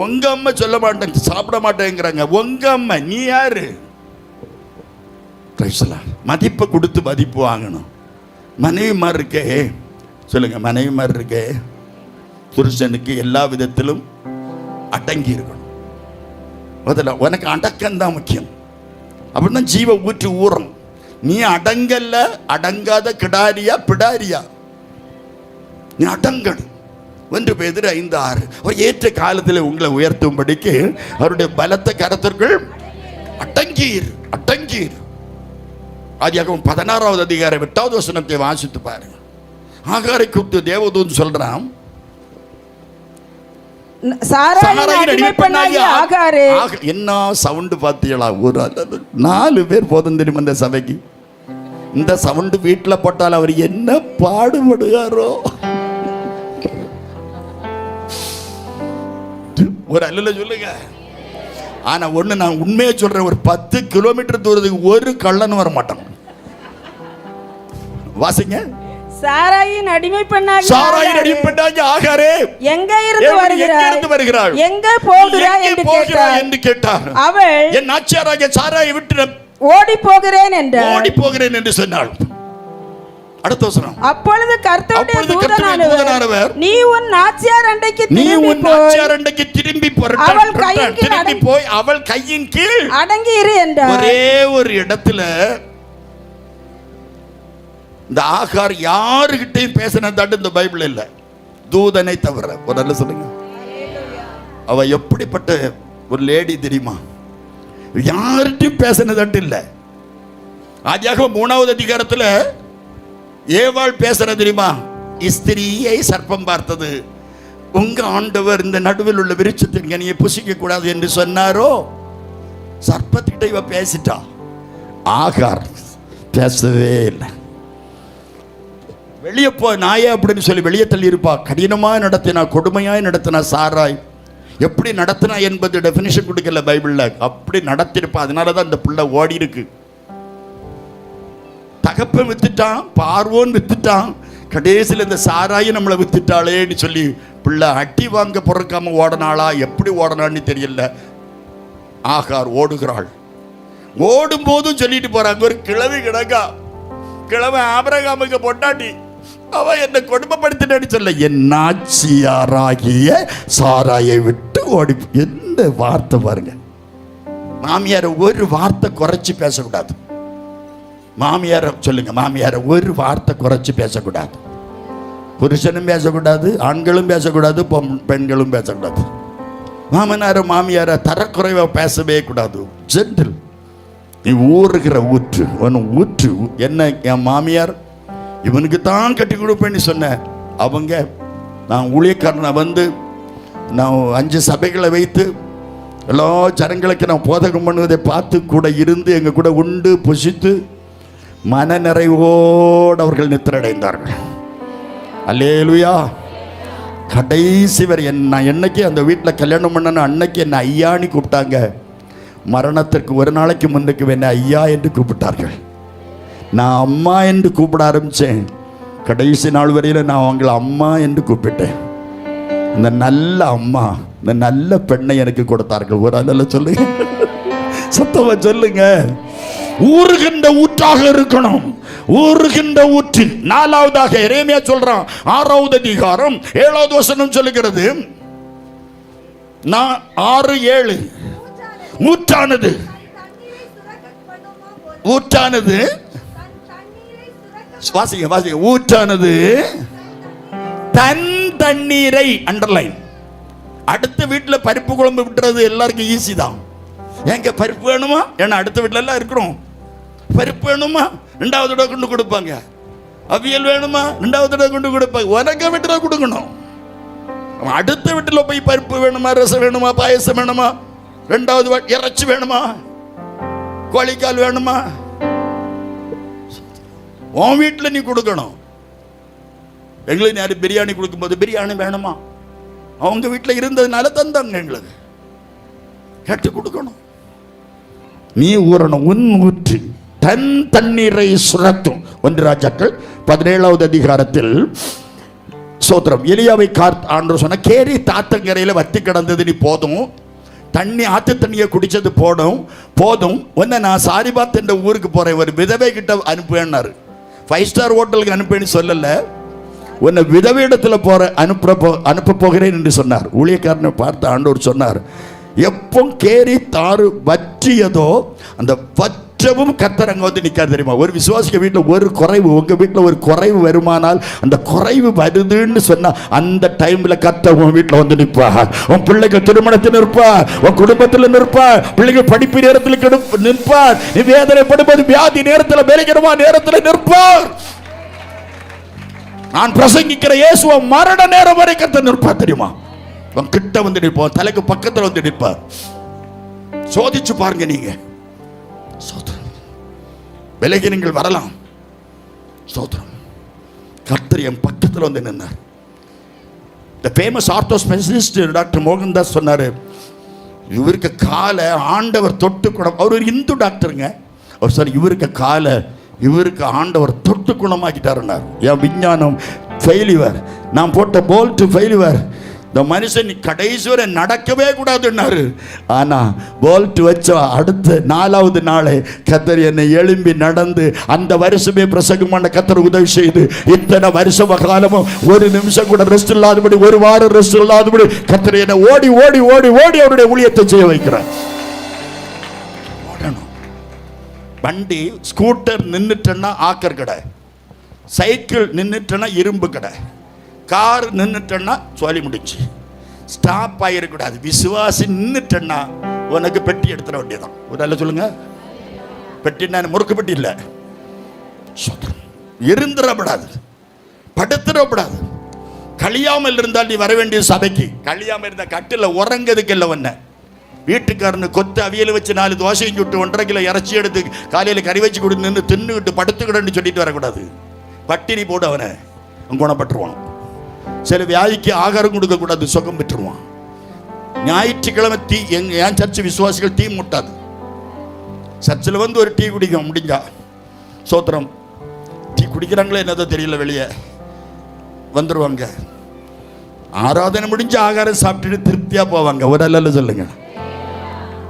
உங்க அம்மா சொல்ல மாட்டேங்க, சாப்பிட மாட்டேங்கிறாங்க. உங்க அம்மா, நீ யாரு? மதிப்பை கொடுத்து மதிப்பு வாங்கணும். மனைவி மாதிரி இருக்கே, சொல்லுங்க, மனைவி மாதிரி இருக்கே, புருஷனுக்கு எல்லா விதத்திலும் அடங்கி இருக்கணும். அதில் உனக்கு அடக்கம்தான் முக்கியம். அப்படின்னா ஜீவ ஊற்றி ஊறும். நீ அடங்கல்ல, அடங்காத கிடாரியா பிடாரியா? நீ அடங்கணும். 1 பேதுரு 5:6. அவர் ஏற்ற காலத்தில் உங்களை உயர்த்தும்படிக்கு அவருடைய பலத்த கரத்திற்குள் அடங்கீர். ஆதியாகமம் 16வது அதிகாரம் 8வது வசனத்தை வாசித்து பாருங்க. ஆகாரை கூப்பிட்டு தேவதூதன் சொல்றான், சாராயின் அடிமைப்பெண்ணாகிய ஆகாரே. என்ன சவுண்டு பார்த்தீங்களா? ஒரு 4 பேர் போதும் தெரியுமா இந்த சபைக்கு? இந்த சவுண்டு வீட்டில் போட்டால் அவர் என்ன பாடுபடுகாரோ. ஒரு அல்ல சொல்லுங்க. ஆனா ஒண்ணு நான் உண்மையை சொல்றேன், ஒரு 10 கிலோமீட்டர் தூரத்துக்கு ஒரு கள்ளன் வர மாட்டான். வாசிங்க. சாராயின் அடிமைப்பெண்ணாகிய ஆகாரே எங்க இருந்து வருகிறாள், எங்க போகிறாய் என்று கேட்டார். அவள் என் நாச்சியாராகிய சாராயை விட்டு ஓடி போகிறேன் என்று சொன்னாள். அடுத்த வசனம். அப்பொழுது கர்த்தருடைய தூதனானவர் நீ உன் நாச்சியார் அண்டைக்கு திரும்பி போய் அவள் கையின் கீழ் அடங்கி இரு என்றார். ஒரே ஒரு இடத்துல இந்த ஆகார் யாருகிட்டையும் பேசினதாட்டு இந்த பைபிள் இல்ல, தூதனை தவிர. ஒரு நல்ல சொல்லுங்க. அவ எப்படிப்பட்ட ஒரு லேடி தெரியுமா? யார்கிட்டையும் பேசினதாட்டு இல்ல. ஆதியாகமம் 3வது அதிகாரத்துல ஏவாள் பேசுற தெரியுமா? ஸ்திரீயை சர்ப்பம் பார்த்தது, உங்க ஆண்டவர் இந்த நடுவில் உள்ள விருட்சத்தின் கனியை புசிக்க கூடாது என்று சொன்னாரோ. சர்ப்பத்திட்ட இவ பேசிட்டா, ஆகார் பேசவே இல்லை. வெளியே போ நாயே அப்படின்னு சொல்லி வெளியே தள்ளி இருப்பா. கடினமாய் நடத்தினா, கொடுமையாய் நடத்தினா சாராய். எப்படி நடத்தினா என்பது டெஃபினிஷன் கொடுக்கல பைபிள்ல. அப்படி நடத்திருப்பா. அதனாலதான் இந்த பிள்ளை ஓடி இருக்கு. தகப்பன் வித்துட்டான், பார்வோன் வித்துட்டான், கடைசியில் இந்த சாராயை நம்மளை வித்துட்டாளேன்னு சொல்லி பிள்ளை அட்டி வாங்க பொறுக்காம ஓடனாளா, எப்படி ஓடனான்னு தெரியல. ஆகார் ஓடுகிறாள். ஓடும் போதும் சொல்லிட்டு போறாங்க, ஒரு கிழவி கிடக்கா, கிழமை ஆபிரகாமுக்கு பொட்டாட்டி, அவ என்னை கொடுமைப்படுத்தினு சொல்ல, என் நாச்சியாராகிய சாராயை விட்டு ஓடி. என்ன வார்த்தை பாருங்க. மாமியார ஒரு வார்த்தை குறைச்சி பேசக்கூடாது. மாமியார சொல்லுங்க, மாமியார ஒரு வார்த்தை குறைச்சி பேசக்கூடாது. புருஷனும் பேசக்கூடாது, ஆண்களும் பேசக்கூடாது, பெண்களும் பேசக்கூடாது. மாமனார மாமியார தரக்குறைவா பேசவே கூடாது. ஜென்டில். நீ ஊறுகிற ஊற்று, ஊற்று. என்ன என் மாமியார் இவனுக்கு தான் கட்டி கொடுப்பேன்னு சொன்ன அவங்க, நான் ஊழியக்காரனை வந்து நான் 5 சபைகளை வைத்து எல்லா ஜனங்களுக்கு நான் போதகம் பண்ணுவதை பார்த்து கூட இருந்து எங்க கூட உண்டு புசித்து மன நிறைவோடு அவர்கள் நித்திரடைந்தார்கள். அல்லேலூயா. கடைசி வரை நான் என்னைக்கு அந்த வீட்டில் கல்யாணம் பண்ணணும் அன்னைக்கு என்னை ஐயான்னு கூப்பிட்டாங்க. மரணத்திற்கு ஒரு நாளைக்கு முன்னுக்கு என்னை ஐயா என்று கூப்பிட்டார்கள். நான் அம்மா என்று கூப்பிட ஆரம்பித்தேன். கடைசி நாள் வரையில் நான் அவங்களை அம்மா என்று கூப்பிட்டேன். இந்த நல்ல அம்மா, இந்த நல்ல பெண்ணை எனக்கு கொடுத்தார்கள். ஒரு அல்ல சொல்லுங்க, சத்தமா சொல்லுங்க. ஊறுகின்ற ஊற்றாக இருக்கணும். ஊறுகின்ற ஊற்று. 4வதாக எரேமியா சொல்றான், 6வது அதிகாரம் 7வது வசனம் சொல்லுகிறது. 6:7 ஊற்றானது வாசிங்க வாசிங்க. ஊற்றானது தன் தண்ணீரை, அண்டர்லைன். அடுத்த வீட்டில் பருப்பு குழம்பு விட்டுறது எல்லாருக்கும் ஈஸி தான். எங்க பருப்பு வேணுமா? ஏன்னா அடுத்த வீட்டில எல்லாம் இருக்கிறோம். பருப்பு வேணுமா? 2வது தடவை கொண்டு கொடுப்பாங்க. அவியல் வேணுமா? 2வது தடவை கொண்டு கொடுப்பாங்க. உனக்கு வீட்டில் கொடுக்கணும். அடுத்த வீட்டில் போய் பருப்பு வேணுமா, ரசம் வேணுமா, பாயசம் வேணுமா, 2வது இறைச்சி வேணுமா, கோழிக்கால் வேணுமா, உன் வீட்டில் நீ கொடுக்கணும். எங்களுக்கு யாரு பிரியாணி கொடுக்கும்போது பிரியாணி வேணுமா, அவங்க வீட்டில் இருந்ததுனால தந்தாங்க, எங்களுக்கு கேட்டு கொடுக்கணும். நீ ஊறணும். உன் ஊற்று தன் தண்ணீரை சுரத்தும். 1 ராஜாக்கள் 17வது அதிகாரத்தில் சோத்திரம். எலியாவை ஆண்டவர் சொன்ன, கேரி தாத்தங்கரையில் வத்தி கிடந்தது நீ போதும், தண்ணி ஆத்து தண்ணியை குடிச்சது போதும். ஒன்று நான் சாரிபாத் என்ற ஊருக்கு போறேன், ஒரு விதவை கிட்ட அனுப்புவேன்னாரு. 5 ஸ்டார் ஹோட்டலுக்கு அனுப்பேன்னு சொல்லல, உன்னை விதவை இடத்துல அனுப்ப போகிறேன் என்று சொன்னார். ஊழியக்காரனை பார்த்து ஆண்டவர் சொன்னார், எப்போ கேரி தாறு வற்றியதோ அந்த வற்றவும் கர்த்தர் அங்கே வந்து நிற்காது தெரியுமா? ஒரு விசுவாசிக்க வீட்டில் ஒரு குறைவு, உங்க வீட்டில் ஒரு குறைவு வருமானால், அந்த குறைவு வருதுன்னு சொன்னா அந்த டைம்ல கர்த்தர் உன் வீட்டில் வந்து நிற்பார். உன் பிள்ளைக்கு திருமணத்தில் நிற்பார், உன் குடும்பத்தில் நிற்பார், பிள்ளைகள் படிப்பு நேரத்தில் நிற்பார், நீ வேதனைப்படும்போது வியாதி நேரத்தில் வேலைக்கிறமா நேரத்தில் நிற்பார். நான் பிரசங்கிக்கிற இயேசுவை மரண நேரம் வரை கர்த்தர் நிற்பார் தெரியுமா? உன் கிட்ட வந்து நிற்போம், தலைக்கு பக்கத்தில் வந்து நிற்பார். சோதிச்சு பாருங்க நீங்க. சோதரம் விலகி நீங்கள் வரலாம். சோதரம் கர்த்தர் என் பக்கத்தில் வந்து நின்னார். The famous ortho specialist doctor Mohandas சொன்னாரு, இவருக்கு காலை ஆண்டவர் தொட்டு குணம். அவர் ஒரு இந்து டாக்டருங்க. அவர் சார் இவருக்கு ஆண்டவர் தொட்டு குணமாக்கிட்டாருன்னார். என் விஞ்ஞானம் ஃபெயிலிவர், நான் போட்ட போல்ட் ஃபெயிலிவர், இந்த மனுஷன் கடைசி வரை நடக்கவே கூடாதுன்னாரு. ஆனா போல்ட் வச்ச அடுத்த 4வது நாளே கர்த்தர் என்னை எழும்பி நடந்து அந்த வருஷமே பிரசங்கமான கர்த்தர் உதவி செய்து இத்தனை வருஷ காலமும் ஒரு நிமிஷம் கூட ரெஸ்ட் இல்லாதபடி, ஒரு வாரம் ரெஸ்ட் இல்லாதபடி கர்த்தர் என்னை ஓடி ஓடி ஓடி ஓடி அவருடைய ஊழியத்தை செய்ய வைக்கிறார். வண்டி ஸ்கூட்டர் நின்றுட்டேன்னா ஆக்கர் கடை, சைக்கிள் நின்றுட்டேன்னா இரும்பு கடை, கார் நின்றுட்டேன்னா சொல்லி முடிச்சு. ஸ்டாப் ஆகிடக்கூடாது. விசுவாசி நின்றுட்டேன்னா உனக்கு பெட்டி எடுத்துட வேண்டியதான். ஒரு அல்ல சொல்லுங்க, பெட்டின்னா முறுக்கு பெட்டி இல்லை. இருந்துடப்படாது, படுத்துடப்படாது. கழியாமல் இருந்தால் நீ வர வேண்டிய சபைக்கு. கழியாமல் இருந்தால் கட்டில் உறங்கிறதுக்கு இல்லை. ஒன்ன வீட்டுக்காரனு கொத்து அவியல் வச்சு 4 தோசையும் சுட்டு 1.5 கிலோ இறைச்சி எடுத்து காலையில் கறி வச்சு கொடு நின்று தின்னுக்கிட்டு படுத்துக்கிடன்னு சொல்லிட்டு வரக்கூடாது. பட்டினி போடு, அவனை குணப்பட்டுருவான். சில வியாதிக்கு ஆகாரம் கொடுக்கக்கூடாது, சுகம் பெற்றுருவான். ஞாயிற்றுக்கிழமை என் சர்ச்சு விசுவாசிகள் டீ முட்டாது. சர்ச்சில் வந்து ஒரு டீ குடிக்க முடிஞ்சா சோத்திரம். டீ குடிக்கிறாங்களே என்னதோ தெரியல, வெளியே வந்துடுவாங்க. ஆராதனை முடிஞ்ச ஆகாரம் சாப்பிட்டுட்டு திருப்தியா போவாங்க. ஒரு அல்ல சொல்லுங்க.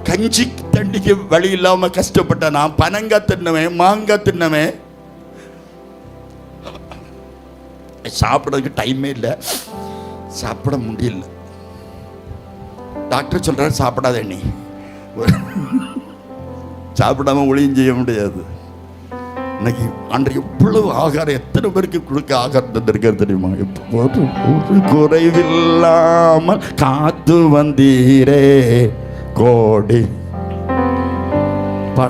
கஞ்சி தண்ணிக்கு வழி இல்லாம கஷ்டப்பட்ட நான் பனங்காய் தின்னவன், மாங்காய் தின்னவன், சாப்பிட்றதுக்கு டைமே இல்லை, சாப்பிட முடியல. டாக்டர் சொல்றாரு சாப்பிடாத, நீ சாப்பிடாம ஒளியும் செய்ய முடியாது. இன்னைக்கு அன்றைக்கு எவ்வளவு ஆகாரம், எத்தனை பேருக்கு கொடுக்க ஆகாரம் தந்திருக்காரு தெரியுமா? ஒரு குறைவில்லாமல் காத்து வந்தீரே கோடி.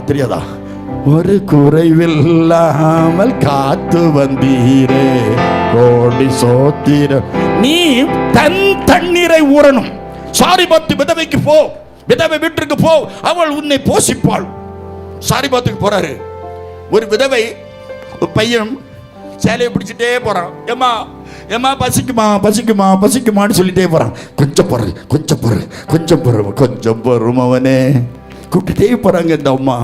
தெரியாதா? ஒரு குறைவில்லாமல் காத்து வந்தீரே கோடி சோத்திர. நீ தண்ணீரை ஊறணும். சாரிபாத்து விதவைக்கு போ, விதவை வீட்டிற்கு போ, அவள் உன்னை போஷிப்பாள். சாரிபாத்துக்கு போறாரு. ஒரு விதவை பையன் சேலையை பிடிச்சிட்டே போறான். ஏமா ஏமா பசிக்குமா பசிக்குமா பசிக்குமான்னு சொல்லிட்டே போறான். கொஞ்சம் பொறு கொஞ்சம் பொறு கொஞ்சம் பொறு கொஞ்சம் பொறும் அவனே கூப்பிட்டுட்டே போறாங்க இந்த அம்மா.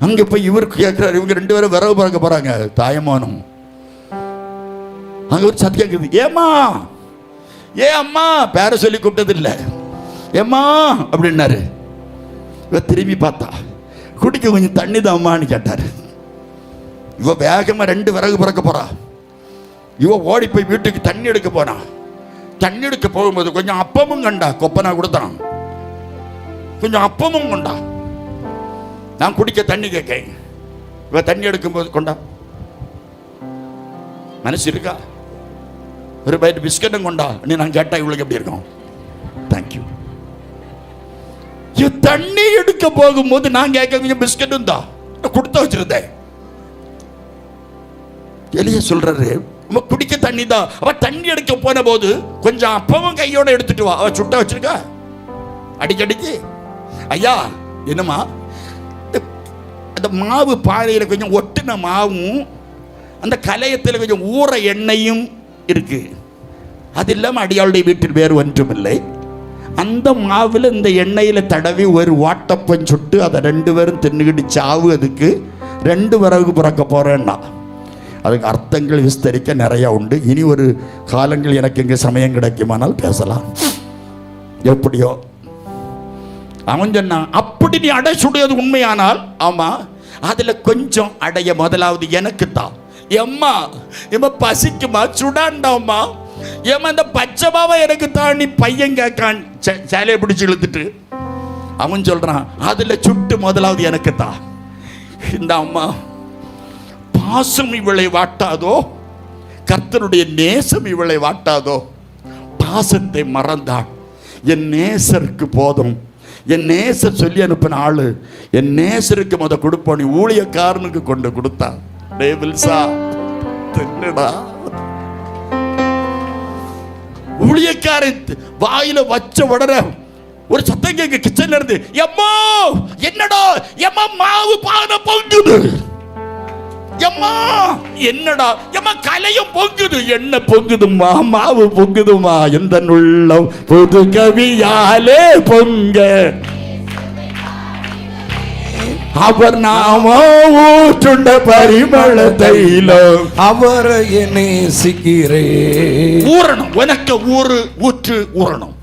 அங்கே போய் இவருக்கு கேட்கிறாரு. இவங்க 2 பேரும் விரவு பறக்க போறாங்க, தாயமானம். அங்க ஒரு சத்தம் கேட்குது, ஏமா ஏ அம்மா. பேரை சொல்லி கூப்பிட்டது இல்லை, ஏம்மா அப்படின்னாரு. இவ திரும்பி பார்த்தா, குடிக்க கொஞ்சம் தண்ணி தான் அம்மான்னு கேட்டாரு. இவ வேகமா 2 விறகு பறக்க போறா. இவ ஓடி போய் வீட்டுக்கு தண்ணி எடுக்க போனா. தண்ணி எடுக்க போகும்போது கொஞ்சம் அப்பமும் கண்டா. கொப்பனா கொடுத்தான், கொஞ்சம் அப்பமும் கொண்டா. நான் குடிக்க தண்ணி கேட்க, இவ தண்ணி எடுக்கும் போது கொண்டா. மனசு இருக்கா? ஒரு பைட் பிஸ்கட்டும் கொண்டா. நீ நான் கேட்டா இவளுக்கு எப்படி இருக்கும்? தேங்க்யூ. தண்ணி எடுக்க போகும்போது நான் கேட்க கொஞ்சம் பிஸ்கட்டும் தான் கொடுத்து வச்சிருந்தேன். எலியா சொல்றாரு, குடிக்க தண்ணி தான். அவ தண்ணி எடுக்க போன போது கொஞ்சம் அப்பவும் கையோட எடுத்துட்டு வா. அவ சுட்ட வச்சிருக்கா அடிக்கடிக்கு. ஐயா என்னமா, அந்த மாவு பானையில கொஞ்சம் ஒட்டின மாவும் அந்த கலையத்தில் கொஞ்சம் ஊற எண்ணெயும் இருக்கு. அது இல்லாம அடியாளுடைய வீட்டில் வேறு ஒன்றும் இல்லை. அந்த மாவில் இந்த எண்ணெயில் தடவி ஒரு வாட்டப்பம் சுட்டு அதை 2 பேரும் தின்னுக்கிட்டு சாவு. அதுக்கு 2 விறகு பிறக்க போறேன்னா அதுக்கு அர்த்தங்கள் விஸ்தரிக்க நிறைய உண்டு. இனி ஒரு காலங்கள் எனக்கு இங்கே சமயம் கிடைக்குமானால் பேசலாம். எப்படியோ அவன் சொன்னான், அப்படி நீ அடை சுடுவது உண்மையானால் ஆமா, அதுல கொஞ்சம் அடைய முதலாவது எனக்கு தான். எம்மா எம்ம பசிக்குமா சுடாண்டாமா, ஏமா இந்த பச்சைமாவை எனக்கு தான். நீ பையன் கேட்கான் சேலையை பிடிச்சி இழுத்துட்டு. அவன் சொல்றான், அதுல சுட்டு முதலாவது எனக்கு தான். இந்த அம்மா பாசம் இவளை வாட்டாதோ, கர்த்தருடைய நேசம் இவளை வாட்டாதோ. பாசத்தை மறந்தாள். என் நேசருக்கு போதும். என் நேசர் சொல்லி அனுப்பின ஆளு என் நேசருக்கு முத கொடுப்போம். நீ ஊழியக்காரனுக்கு கொண்டு கொடுத்தான். ஊழியக்காரனுக்கு ஊழியக்காரன் வாயில வச்ச உடனே ஒரு சத்தம் கேட்க கிச்சன்ல இருந்து, எம்மா என்னடா, எம்மா மாவு பானை பொங்குது, எம்மா என்னடா, எம்மா கலையும் பொங்குது, என்ன பொங்குதுமா, மாவு பொங்குதுமா, எந்த உள்ளம் புது கவியாலே பொங்க அவர் நாம ஊற்றுண்ட பரிமள தைலம் அவரை நேசிக்கிறேன். ஊறணும், உனக்கு ஊற்று ஊறணும்.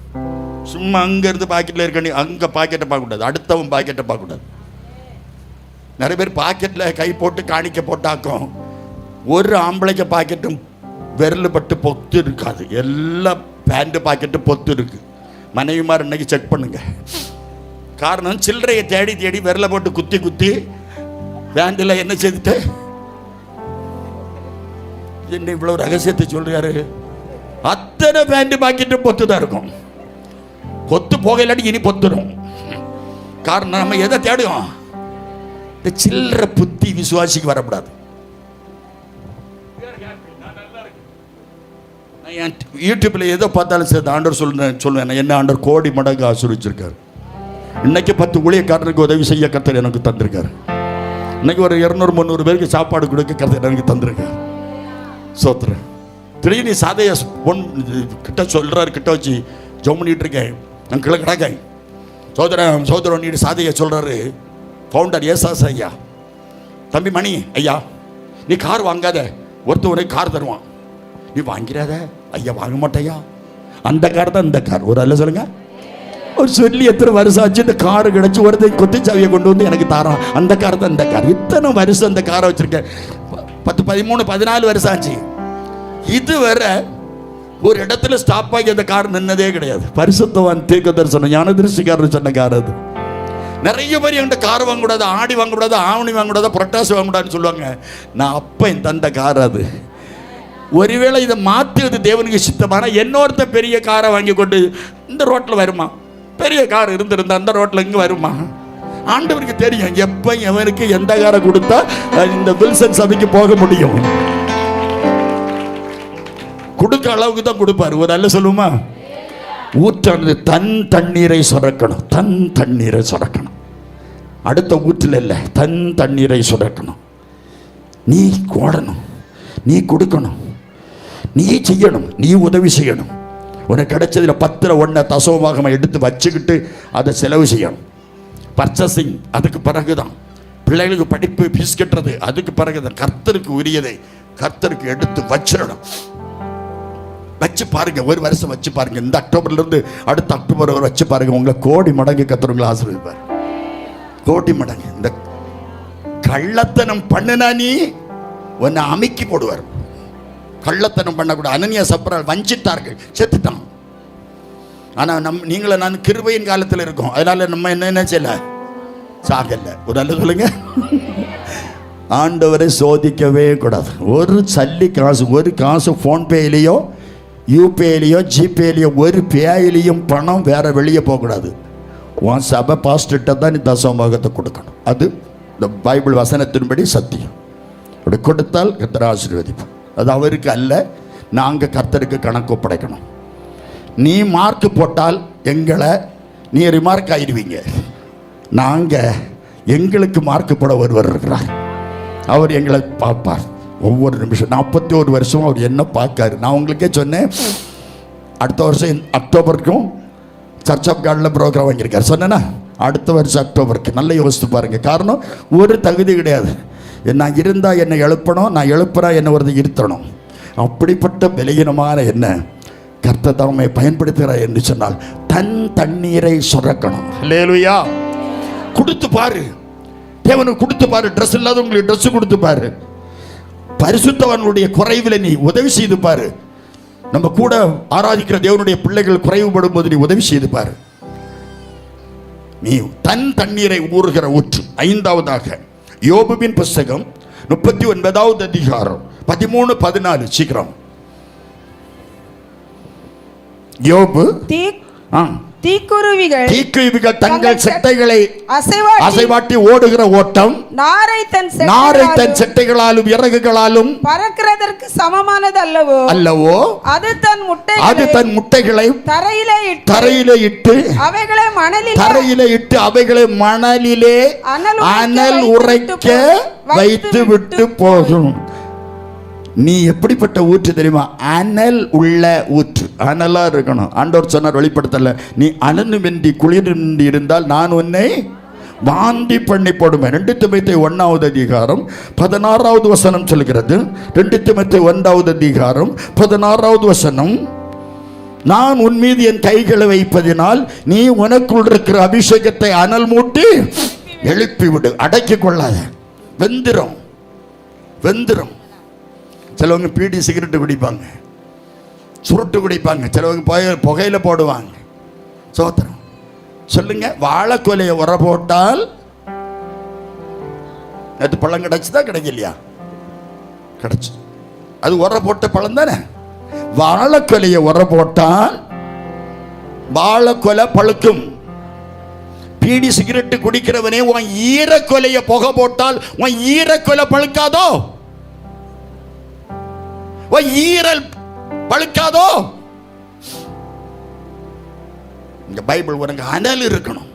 சும்மா அங்க இருந்து பாக்கெட்ல இருக்க, நீ அங்க பாக்கெட்டை பார்க்க கூடாது, அடுத்தவன் பாக்கெட்டை பார்க்க கூடாது. நிறைய பேர் பாக்கெட்ல கை போட்டு காணிக்க போட்டாக்கும். ஒரு ஆம்பளைக்கு பாக்கெட்டும் விரல் பட்டு பொத்து இருக்காது, எல்லா பேண்ட் பாக்கெட்டு பொத்து இருக்கு. மனைவிமார் இன்னைக்கு செக் பண்ணுங்க. காரணம், சில்லறையை தேடி தேடி விரல போட்டு குத்தி குத்தி பேண்டில் என்ன செய்துட்டு என்ன இவ்வளவு ரகசியத்தை சொல்றாரு. அத்தனை பேண்ட் பாக்கெட்டு பொத்து தான் இருக்கும். பொத்து போகலாட்டி இனி பொத்துடும். காரணம், நம்ம எதை தேடுவோம்? இந்த சில்லறை புத்தி விசுவாசிக்கு வரக்கூடாது. யூடியூப்ல எதோ பார்த்தாலும் சரி, ஆண்டவர் சொல்லுவேன், என்ன ஆண்டவர் கோடி மடங்கு ஆசீர்வதிச்சிருக்காரு. இன்னைக்கு 10 ஊழியக்காரருக்கு உதவி செய்ய கர்த்தர் எனக்கு தந்திருக்காரு. இன்னைக்கு ஒரு 200-300 பேருக்கு சாப்பாடு கொடுக்க கர்த்தர் எனக்கு தந்திருக்காரு. சோத்திரம். திடீர்னு சாதைய கிட்ட சொல்றாரு, கிட்ட வச்சு ஜோம் பண்ணிட்டு இருக்கேன், நான் கிளை கிடக்கேன். சோதரம் நீ சாதைய சொல்றாரு, ஃபவுண்டர் ஏசாஸ் ஐயா, தம்பி மணி ஐயா, நீ கார் வாங்காத, ஒருத்தவனுக்கு கார் தருவான், நீ வாங்கிறாத ஐயா. வாங்க மாட்டையா, அந்த கார் தான் இந்த கார். ஒரு அல்ல சொல்லுங்க. ஒரு சொல்லி எத்தனை வருஷம் ஆச்சு, இந்த காரு கிடைச்சி ஒருத்தர் கொத்திச்சாவியை கொண்டு வந்து எனக்கு தாரான், அந்த கார் தான் இந்த கார். இத்தனை வருஷம் அந்த காரை வச்சிருக்கேன், 10, 13, 14 வருஷம் ஆச்சு. இதுவரை ஒரு இடத்துல ஸ்டாப் ஆகி அந்த கார் நின்னதே கிடையாது. பரிசுத்தவான் தீர்க்கதரிசனம் ஞானதிருஷ்டிக்காரர் சொன்ன கார் அது. நிறைய பேர் என்கிட்ட கார் வாங்கக்கூடாது, ஆடி வாங்கக்கூடாது, ஆவணி வாங்கக்கூடாது, புரட்டாசி வாங்கக்கூடாதுன்னு சொல்லுவாங்க. நான் அப்போ தந்த கார் அது. ஒருவேளை இதை மாற்றுவது தேவனுக்கு சித்தமான இன்னொருத்த பெரிய காரை வாங்கி கொண்டு இந்த ரோட்டில் வருமா? பெரிய கார் இருந்திருந்தா அந்த ரோட்டில் இங்கே வருமா? ஆண்டவருக்கு தெரியும் எப்போ எவனுக்கு எந்த காரை கொடுத்தா இந்த வில்சன் சபைக்கு போக முடியும். கொடுக்க அளவுக்கு தான் கொடுப்பாரு. ஒரு அல்ல சொல்லுமா, ஊற்றானது தன் தண்ணீரை சுரக்கணும், தன் தண்ணீரை சுரக்கணும். அடுத்த ஊற்றில் இல்லை, தன் தண்ணீரை சுரக்கணும். நீ ஓடணும், நீ கொடுக்கணும், நீ செய்யணும், நீ உதவி செய்யணும். உனக்கு கிடைச்சதில் 10-1 தசமமாக எடுத்து வச்சுக்கிட்டு அதை செலவு செய்யணும். பர்ச்சேசிங் அதுக்கு பிறகுதான். பிள்ளைகளுக்கு படிப்பு ஃபீஸ் கட்டுறது அதுக்கு பிறகுதான். கர்த்தருக்கு உரியதை கர்த்தருக்கு எடுத்து வச்சிடணும். வச்சு பாருங்க, ஒரு வருஷம் வச்சு பாருங்க. இந்த அக்டோபர்ல இருந்து அடுத்த அக்டோபர் வரை வச்சு பாருங்க. உங்களை கோடி மடங்கு கர்த்தர் ஆசீர்வதிப்பார். கோடி மடங்கு. இந்த கள்ளத்தனம் பண்ணுனா நீ உன்னை அமுக்கி போடுவார். கள்ளத்தனம் பண்ணக்கூடாது. அனனியா சப்ரால் வஞ்சித்தார்கள், செத்துட்டான். ஆனால் நீங்கள நான் கிருபையின் காலத்தில் இருக்கோம், அதனால நம்ம என்ன செய்யல, சாகல. ஒரு நல்ல சொல்லுங்க. ஆண்டவரை சோதிக்கவே கூடாது. ஒரு சல்லி காசு, ஒரு காசு ஃபோன்பேயிலையோ யூபிஐலையோ ஜிபேலையோ ஒரு பேயிலையும் பணம் வேற வெளியே போகக்கூடாது. உன் சபை பாஸ்டர்கிட்ட தான் நீ தசமபாகத்தை கொடுக்கணும். அது இந்த பைபிள் வசனத்தின்படி சத்தியம். அப்படி கொடுத்தால் கர்த்தர் ஆசீர்வதிப்பார். அது அவருக்கு அல்ல, நாங்கள் கர்த்தருக்கு கணக்கு ஒப்படைக்கணும். நீ மார்க் போட்டால் எங்களை நீ ரிமார்க் ஆயிடுவீங்க. நாங்கள் எங்களுக்கு மார்க் போட ஒருவர் இருக்கிறார். அவர் எங்களை பார்ப்பார் ஒவ்வொரு நிமிஷம். 41 வருஷமும் அவர் என்ன பார்க்காரு. நான் உங்களுக்கே சொன்னேன், அடுத்த வருஷம் அக்டோபருக்கும் சர்ச் ஆஃப் காடில் ப்ரோக்ராம் வாங்கியிருக்காரு சொன்னேன்னா, அடுத்த வருஷம் அக்டோபருக்கு. நல்லா யோசித்து பாருங்கள். காரணம், ஒரு தகுதி கிடையாது. நான் இருந்தால் என்னை எழுப்பணும், நான் எழுப்புறா என்னை ஒருத்தர் இருத்தணும். அப்படிப்பட்ட பலகீனமான என்ன கர்த்தர் தாமே பயன்படுத்துகிறார் என்று சொன்னால் தன் தண்ணீரை சுரக்கணும். அல்லேலூயா. கொடுத்து பாரு, தேவனுக்கு கொடுத்து பாரு. ட்ரெஸ் இல்லாதவங்களுக்கு ட்ரெஸ் கொடுத்து பாரு. பரிசுத்தவனுடைய குறைவில் நீ உதவி செய்து பாரு. நம்ம கூட ஆராதிக்கிற தேவனுடைய பிள்ளைகள் குறைவுபடும் போது நீ உதவி செய்து பாரு. நீ தன் தண்ணீரை ஊறுகிற ஊற்று. 5வதாக யோபுவின் புஸ்தகம் 39வது அதிகாரம் 13-14. சீக்கிரம். யோபு தீக்குருவிகள் தங்கள் செட்டைகளை அசைவாட்டி ஓடுகிற ஓட்டம் நாரை தன் செட்டைகளாலும் இறகுகளாலும் பறக்கிறதற்கு சமமானது அல்லவோ அது தன் முட்டைகளை தரையிலே இட்டு அவைகளை மணலிலே அனல் உரைக்க வைத்து விட்டு போகும். நீ எப்படிப்பட்ட ஊற்று தெரியுமா? அனல் உள்ள ஊற்று. அனலா இருக்கணும். ஆண்டவர் சொன்னார் வெளிப்படுத்தல, நீ அனலுமின்றி குளிரின்றி இருந்தால் நான் உன்னை வாந்தி பண்ணி போடுவேன். 2 தீமோத்தேயு 1வது அதிகாரம் 16வது வசனம் சொல்கிறது. 2 தீமோத்தேயு 1வது அதிகாரம் 16வது வசனம், நான் உன் மீது என் கைகளை வைப்பதினால் நீ உனக்குள் இருக்கிற அபிஷேகத்தை அனல் மூட்டி எழுப்பிவிடு. அடக்கி கொள்ளாத, வெந்திரும். சிலவங்க பீடி சிகரெட்டு குடிப்பாங்க, சுருட்டு குடிப்பாங்க, சிலவங்க புகையில போடுவாங்க. சோத்திரம் சொல்லுங்க. வாழைக்கொலையை உர போட்டால் அது பழம் கிடைச்சுதா கிடைக்கலையா? கிடைச்சு. அது உர போட்ட பழம் தானே. வாழைக்கொலையை உர போட்டால் வாழைக்கொலை பழுக்கும். பீடி சிகரெட்டு குடிக்கிறவனே உன் ஈரக்கொலையை புகை போட்டால் உன் ஈரக்கொலை பழுக்காதோ? ஈரல் பழுக்காதோ? இந்த பைபிள் உனக்கு அனல் இருக்கணும்.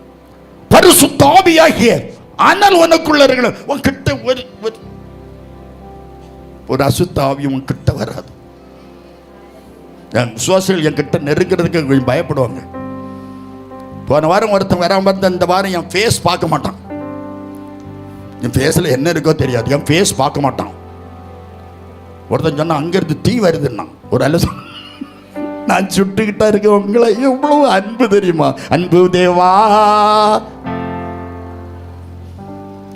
பரிசுத்த ஆவியாகிய அனல் உனக்குள்ள இருக்கணும். உன் கிட்ட ஒரு அசுத்த ஆவி உன் கிட்ட வராது. விசுவாசிகள் என் கிட்ட நெருங்கிறதுக்கு கொஞ்சம் பயப்படுவாங்க. போன வாரம் ஒருத்தன் வராம இருந்த இந்த வாரம் என் ஃபேஸ் பார்க்க மாட்டான். என் ஃபேஸில் என்ன இருக்கோ தெரியாது. என் ஃபேஸ் பார்க்க மாட்டான். ஒருத்தன் சொன்னா அங்கிருந்து தீ வருதுன்னா ஒரு அல்ல, நான் சுட்டுக்கிட்டா இருக்க. உங்களை எவ்வளவு அன்பு தெரியுமா? அன்பு தேவா,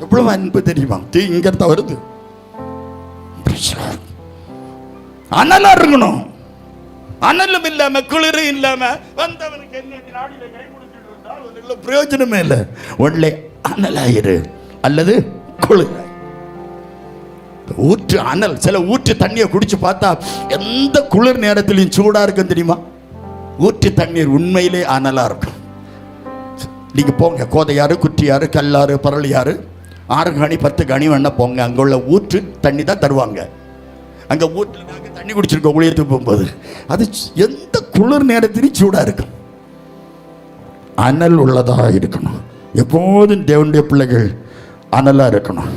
எவ்வளவு அன்பு தெரியுமா? தீ இங்கிருந்தா வருது. அனலா இருக்கணும். அனலும் இல்லாம குளிரும் இல்லாம வந்தவனுக்கு என்ன நாடியில கை கொடுத்துட்டு இருந்தால் பிரயோஜனமே இல்லை. ஒன்லே அனலாயிரு அல்லது குளிர். ஊற்று அனல். சில ஊற்று தண்ணியை குடிச்சு பார்த்தா எந்த குளிர் நேரத்திலையும் சூடா இருக்கும் தெரியுமா? ஊற்று தண்ணீர் உண்மையிலே அனலா இருக்கும். நீங்க போங்க, கோதையாறு, குற்றியாறு, கல்லாறு, பரளியாறு, 6 கனி 10 கனி வேணா போங்க. அங்க உள்ள ஊற்று தண்ணி தான் தருவாங்க. அங்க ஊற்றுல நாங்க தண்ணி குடிச்சிருக்கோம் ஊழியத்துக்கு போகும்போது. அது எந்த குளிர் நேரத்திலையும் சூடா இருக்கும். அனல் உள்ளதா இருக்கணும். எப்போதும் தேவனுடைய பிள்ளைகள் அனலா இருக்கணும்.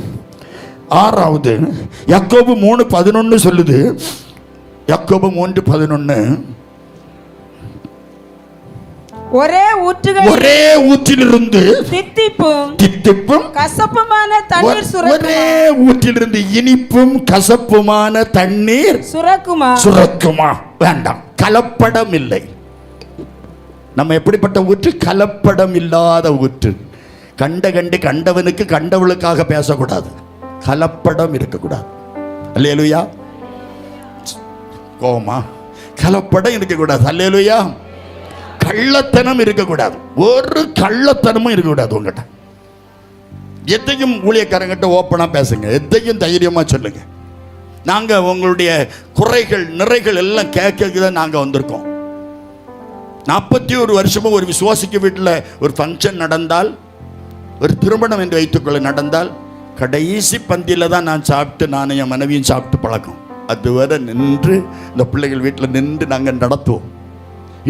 6வது யாக்கோபு 3:11 சொல்லுது. யாக்கோபு 3:11, ஒரே ஊற்றிலிருந்து தித்திப்பும் கசப்புமான தண்ணீர் சுரக்குமா. ஒரே ஊற்றிலிருந்து இனிப்பும் கசப்புமான தண்ணீர் சுரக்குமா. வேண்டாம், கலப்படம் இல்லை. நம்ம எப்படிப்பட்ட ஊற்று? கலப்படம் இல்லாத ஊற்று. கண்டவனுக்கு கண்டவளுக்காக பேசக்கூடாது. கலப்படம் இருக்கக்கூடாது. அல்லேலூயா. கோமா கலப்படம் இருக்கக்கூடாது. அல்லேலூயா. கள்ளத்தனம் இருக்கக்கூடாது. ஒரு கள்ளத்தனமும் இருக்கக்கூடாது. உங்ககிட்ட எதையும் ஊழியக்காரங்கிட்ட ஓப்பனா பேசுங்க. எதையும் தைரியமா சொல்லுங்க. நாங்க உங்களுடைய குறைகள் நிறைகள் எல்லாம் கேட்க நாங்க வந்திருக்கோம். 41 வருஷமும் ஒரு விசுவாசிக்க வீட்டில் ஒரு ஃபங்க்ஷன் நடந்தால், ஒரு திருமணம் என்று வைத்துக்கொள்ள நடந்தால், கடைசி பந்தியில் தான் நான் சாப்பிட்டு, நானும் என் மனைவியும் சாப்பிட்டு பழக்கம். அதுவரை நின்று இந்த பிள்ளைகள் வீட்டில் நின்று நாங்கள் நடத்துவோம்.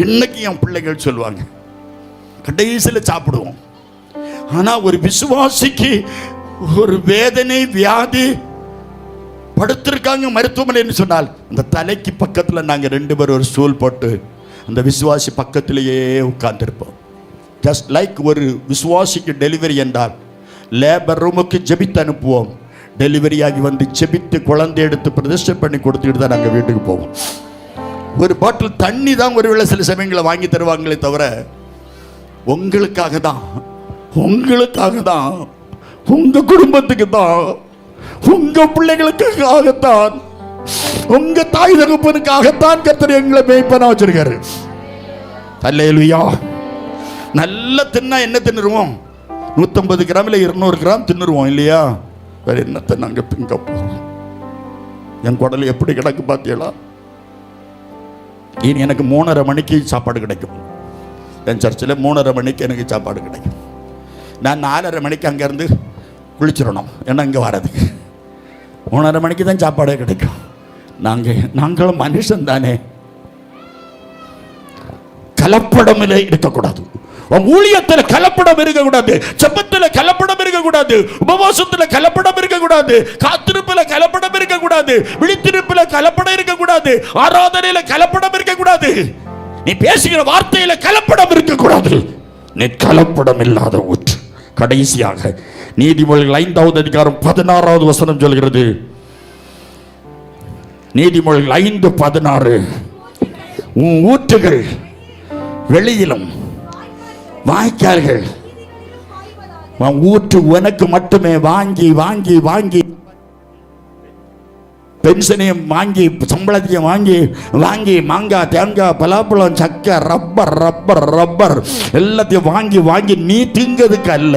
இன்னைக்கு என் பிள்ளைகள் சொல்லுவாங்க கடைசியில் சாப்பிடுவோம். ஆனால் ஒரு விசுவாசிக்கு ஒரு வேதனை வியாதி படுத்திருக்காங்க மருத்துவமனைன்னு சொன்னால், அந்த தலைக்கு பக்கத்தில் நாங்கள் 2 பேரும் ஒரு ஸ்டூல் போட்டு அந்த விசுவாசி பக்கத்திலேயே உட்கார்ந்துருப்போம். ஜஸ்ட் லைக் ஒரு விசுவாசிக்கு டெலிவரி என்றால் லேபர் ரூமுக்கு ஜெபித்து அனுப்புவோம். டெலிவரி ஆகி வந்து ஜெபித்து குழந்தை எடுத்து பிரதிஷ்டை பண்ணி கொடுத்துட்டு தான் நாங்கள் வீட்டுக்கு போவோம். ஒரு பாட்டில் தண்ணி தான் ஒருவேளை சில சமயங்களை வாங்கி தருவாங்களே தவிர, உங்களுக்காக தான், உங்க குடும்பத்துக்கு தான், உங்க பிள்ளைகளுக்காகத்தான், உங்க தாய் தகப்பனுக்காகத்தான் கர்த்தர் எங்களை மேய்ப்பனா வச்சிருக்காரு. அல்லேலூயா. நல்லா தின்னா என்ன தின்னுருவோம்? 150 கிராமில் 200 கிராம் தின்னுருவோம் இல்லையா? வேற என்னத்தை நாங்க திங்க போறோம்? என் குடல் எப்படி கிடக்கு பார்த்தீங்களா? இனி எனக்கு 3:30 மணிக்கு சாப்பாடு கிடைக்கும். என் சர்ச்சில் 3:30 மணிக்கு எனக்கு சாப்பாடு கிடைக்கும். நான் 4:30 மணிக்கு அங்கேருந்து குளிச்சிடணும், ஏன்னா இங்கே வர்றதுக்கு 3:30 மணிக்கு தான் சாப்பாடே கிடைக்கும். நாங்களும் மனுஷன் தானே. கலப்படமில்லை இருக்கக்கூடாது. ஊழியத்தில் கலப்படம் இருக்கக்கூடாது, ஜெபத்தில் கலப்படம் இருக்கக்கூடாது, உபவாசத்தில் கலப்படம் இருக்கக்கூடாது, காத்திருப்பில் கலப்படம் இருக்கக்கூடாது, விழித்திருப்பில் கலப்படம் இருக்கக்கூடாது, ஆராதனையில் கலப்படம் இருக்கக்கூடாது, நீ பேசுகிற வார்த்தையில கலப்படம் இருக்கக்கூடாது. நீ கலப்படம் இல்லாத ஊற்று. கடைசியாக நீதிமொழிகள் 5வது அதிகாரம் 16வது வசனம் சொல்கிறது. நீதிமொழிகள் 5:16, உன் ஊற்றுகள் வெளியிலும் வாய்க்கால்கள், ஊற்று உனக்கு மட்டுமே வாங்கி வாங்கி வாங்கி பென்ஷனையும் வாங்கி சம்பளத்தையும் வாங்கி வாங்கி மாங்காய் தேங்காய் பலாப்பழம் சக்கை ரப்பர் ரப்பர் ரப்பர் எல்லாத்தையும் வாங்கி வாங்கி நீ திங்கிறதுக்கு அல்ல,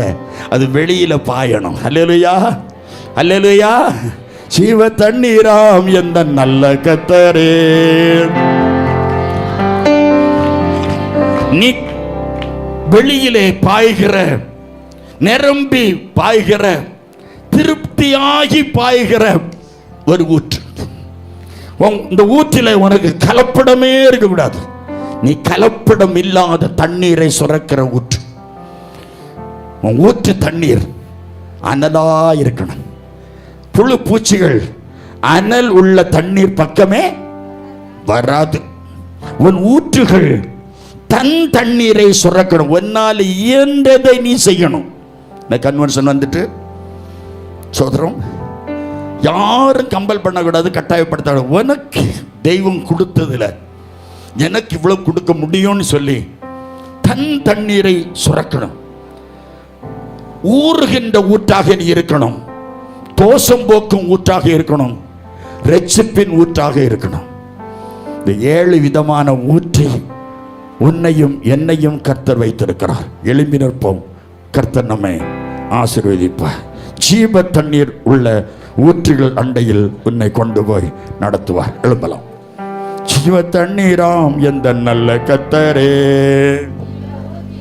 அது வெளியில பாயணும். அல்லேலூயா அல்லேலூயா. ஜீவ தண்ணீராம் எந்த நல்ல கர்த்தரே, நீ வெளியிலே பாய்கிற, நிரம்பி பாய்கிற, திருப்தியாகி பாய்கிற ஒரு ஊற்று. இந்த ஊற்றில் உனக்கு கலப்படமே இருக்கக்கூடாது. நீ கலப்படம் இல்லாத தண்ணீரை சுரக்கிற ஊற்று. உன் ஊற்று தண்ணீர் அனலா இருக்கணும். புழு பூச்சிகள் அனல் உள்ள தண்ணீர் பக்கமே வராது. உன் ஊற்றுகள் தன் தண்ணீரை சுரக்கணும். ஒன்னால் இயன்றதை நீ செய்யணும். இந்த கன்வென்ஷன் வந்துட்டு சோதரம் யாரும் கம்பல் பண்ணக்கூடாது, கட்டாயப்படுத்த. உனக்கு தெய்வம் கொடுத்ததுல எனக்கு இவ்வளவு கொடுக்க முடியும்னு சொல்லி தன் தண்ணீரை சுரக்கணும். ஊறுகின்ற ஊற்றாக நீ இருக்கணும். தோஷம் போக்கும் ஊற்றாக இருக்கணும். இரட்சிப்பின் ஊற்றாக இருக்கணும். இந்த 7 விதமான ஊற்றை உன்னையும் என்னையும் கர்த்தர் வைத்திருக்கிறார். எழும்பி நிற்போம். கர்த்தர் நம்மை ஆசீர்வதிப்பார். ஜீவ தண்ணீர் உள்ள ஊற்றுகள் அண்டையில் உன்னை கொண்டு போய் நடத்துவார். எழும்பலாம். ஜீவ தண்ணீராம் எந்த நல்ல கர்த்தரே.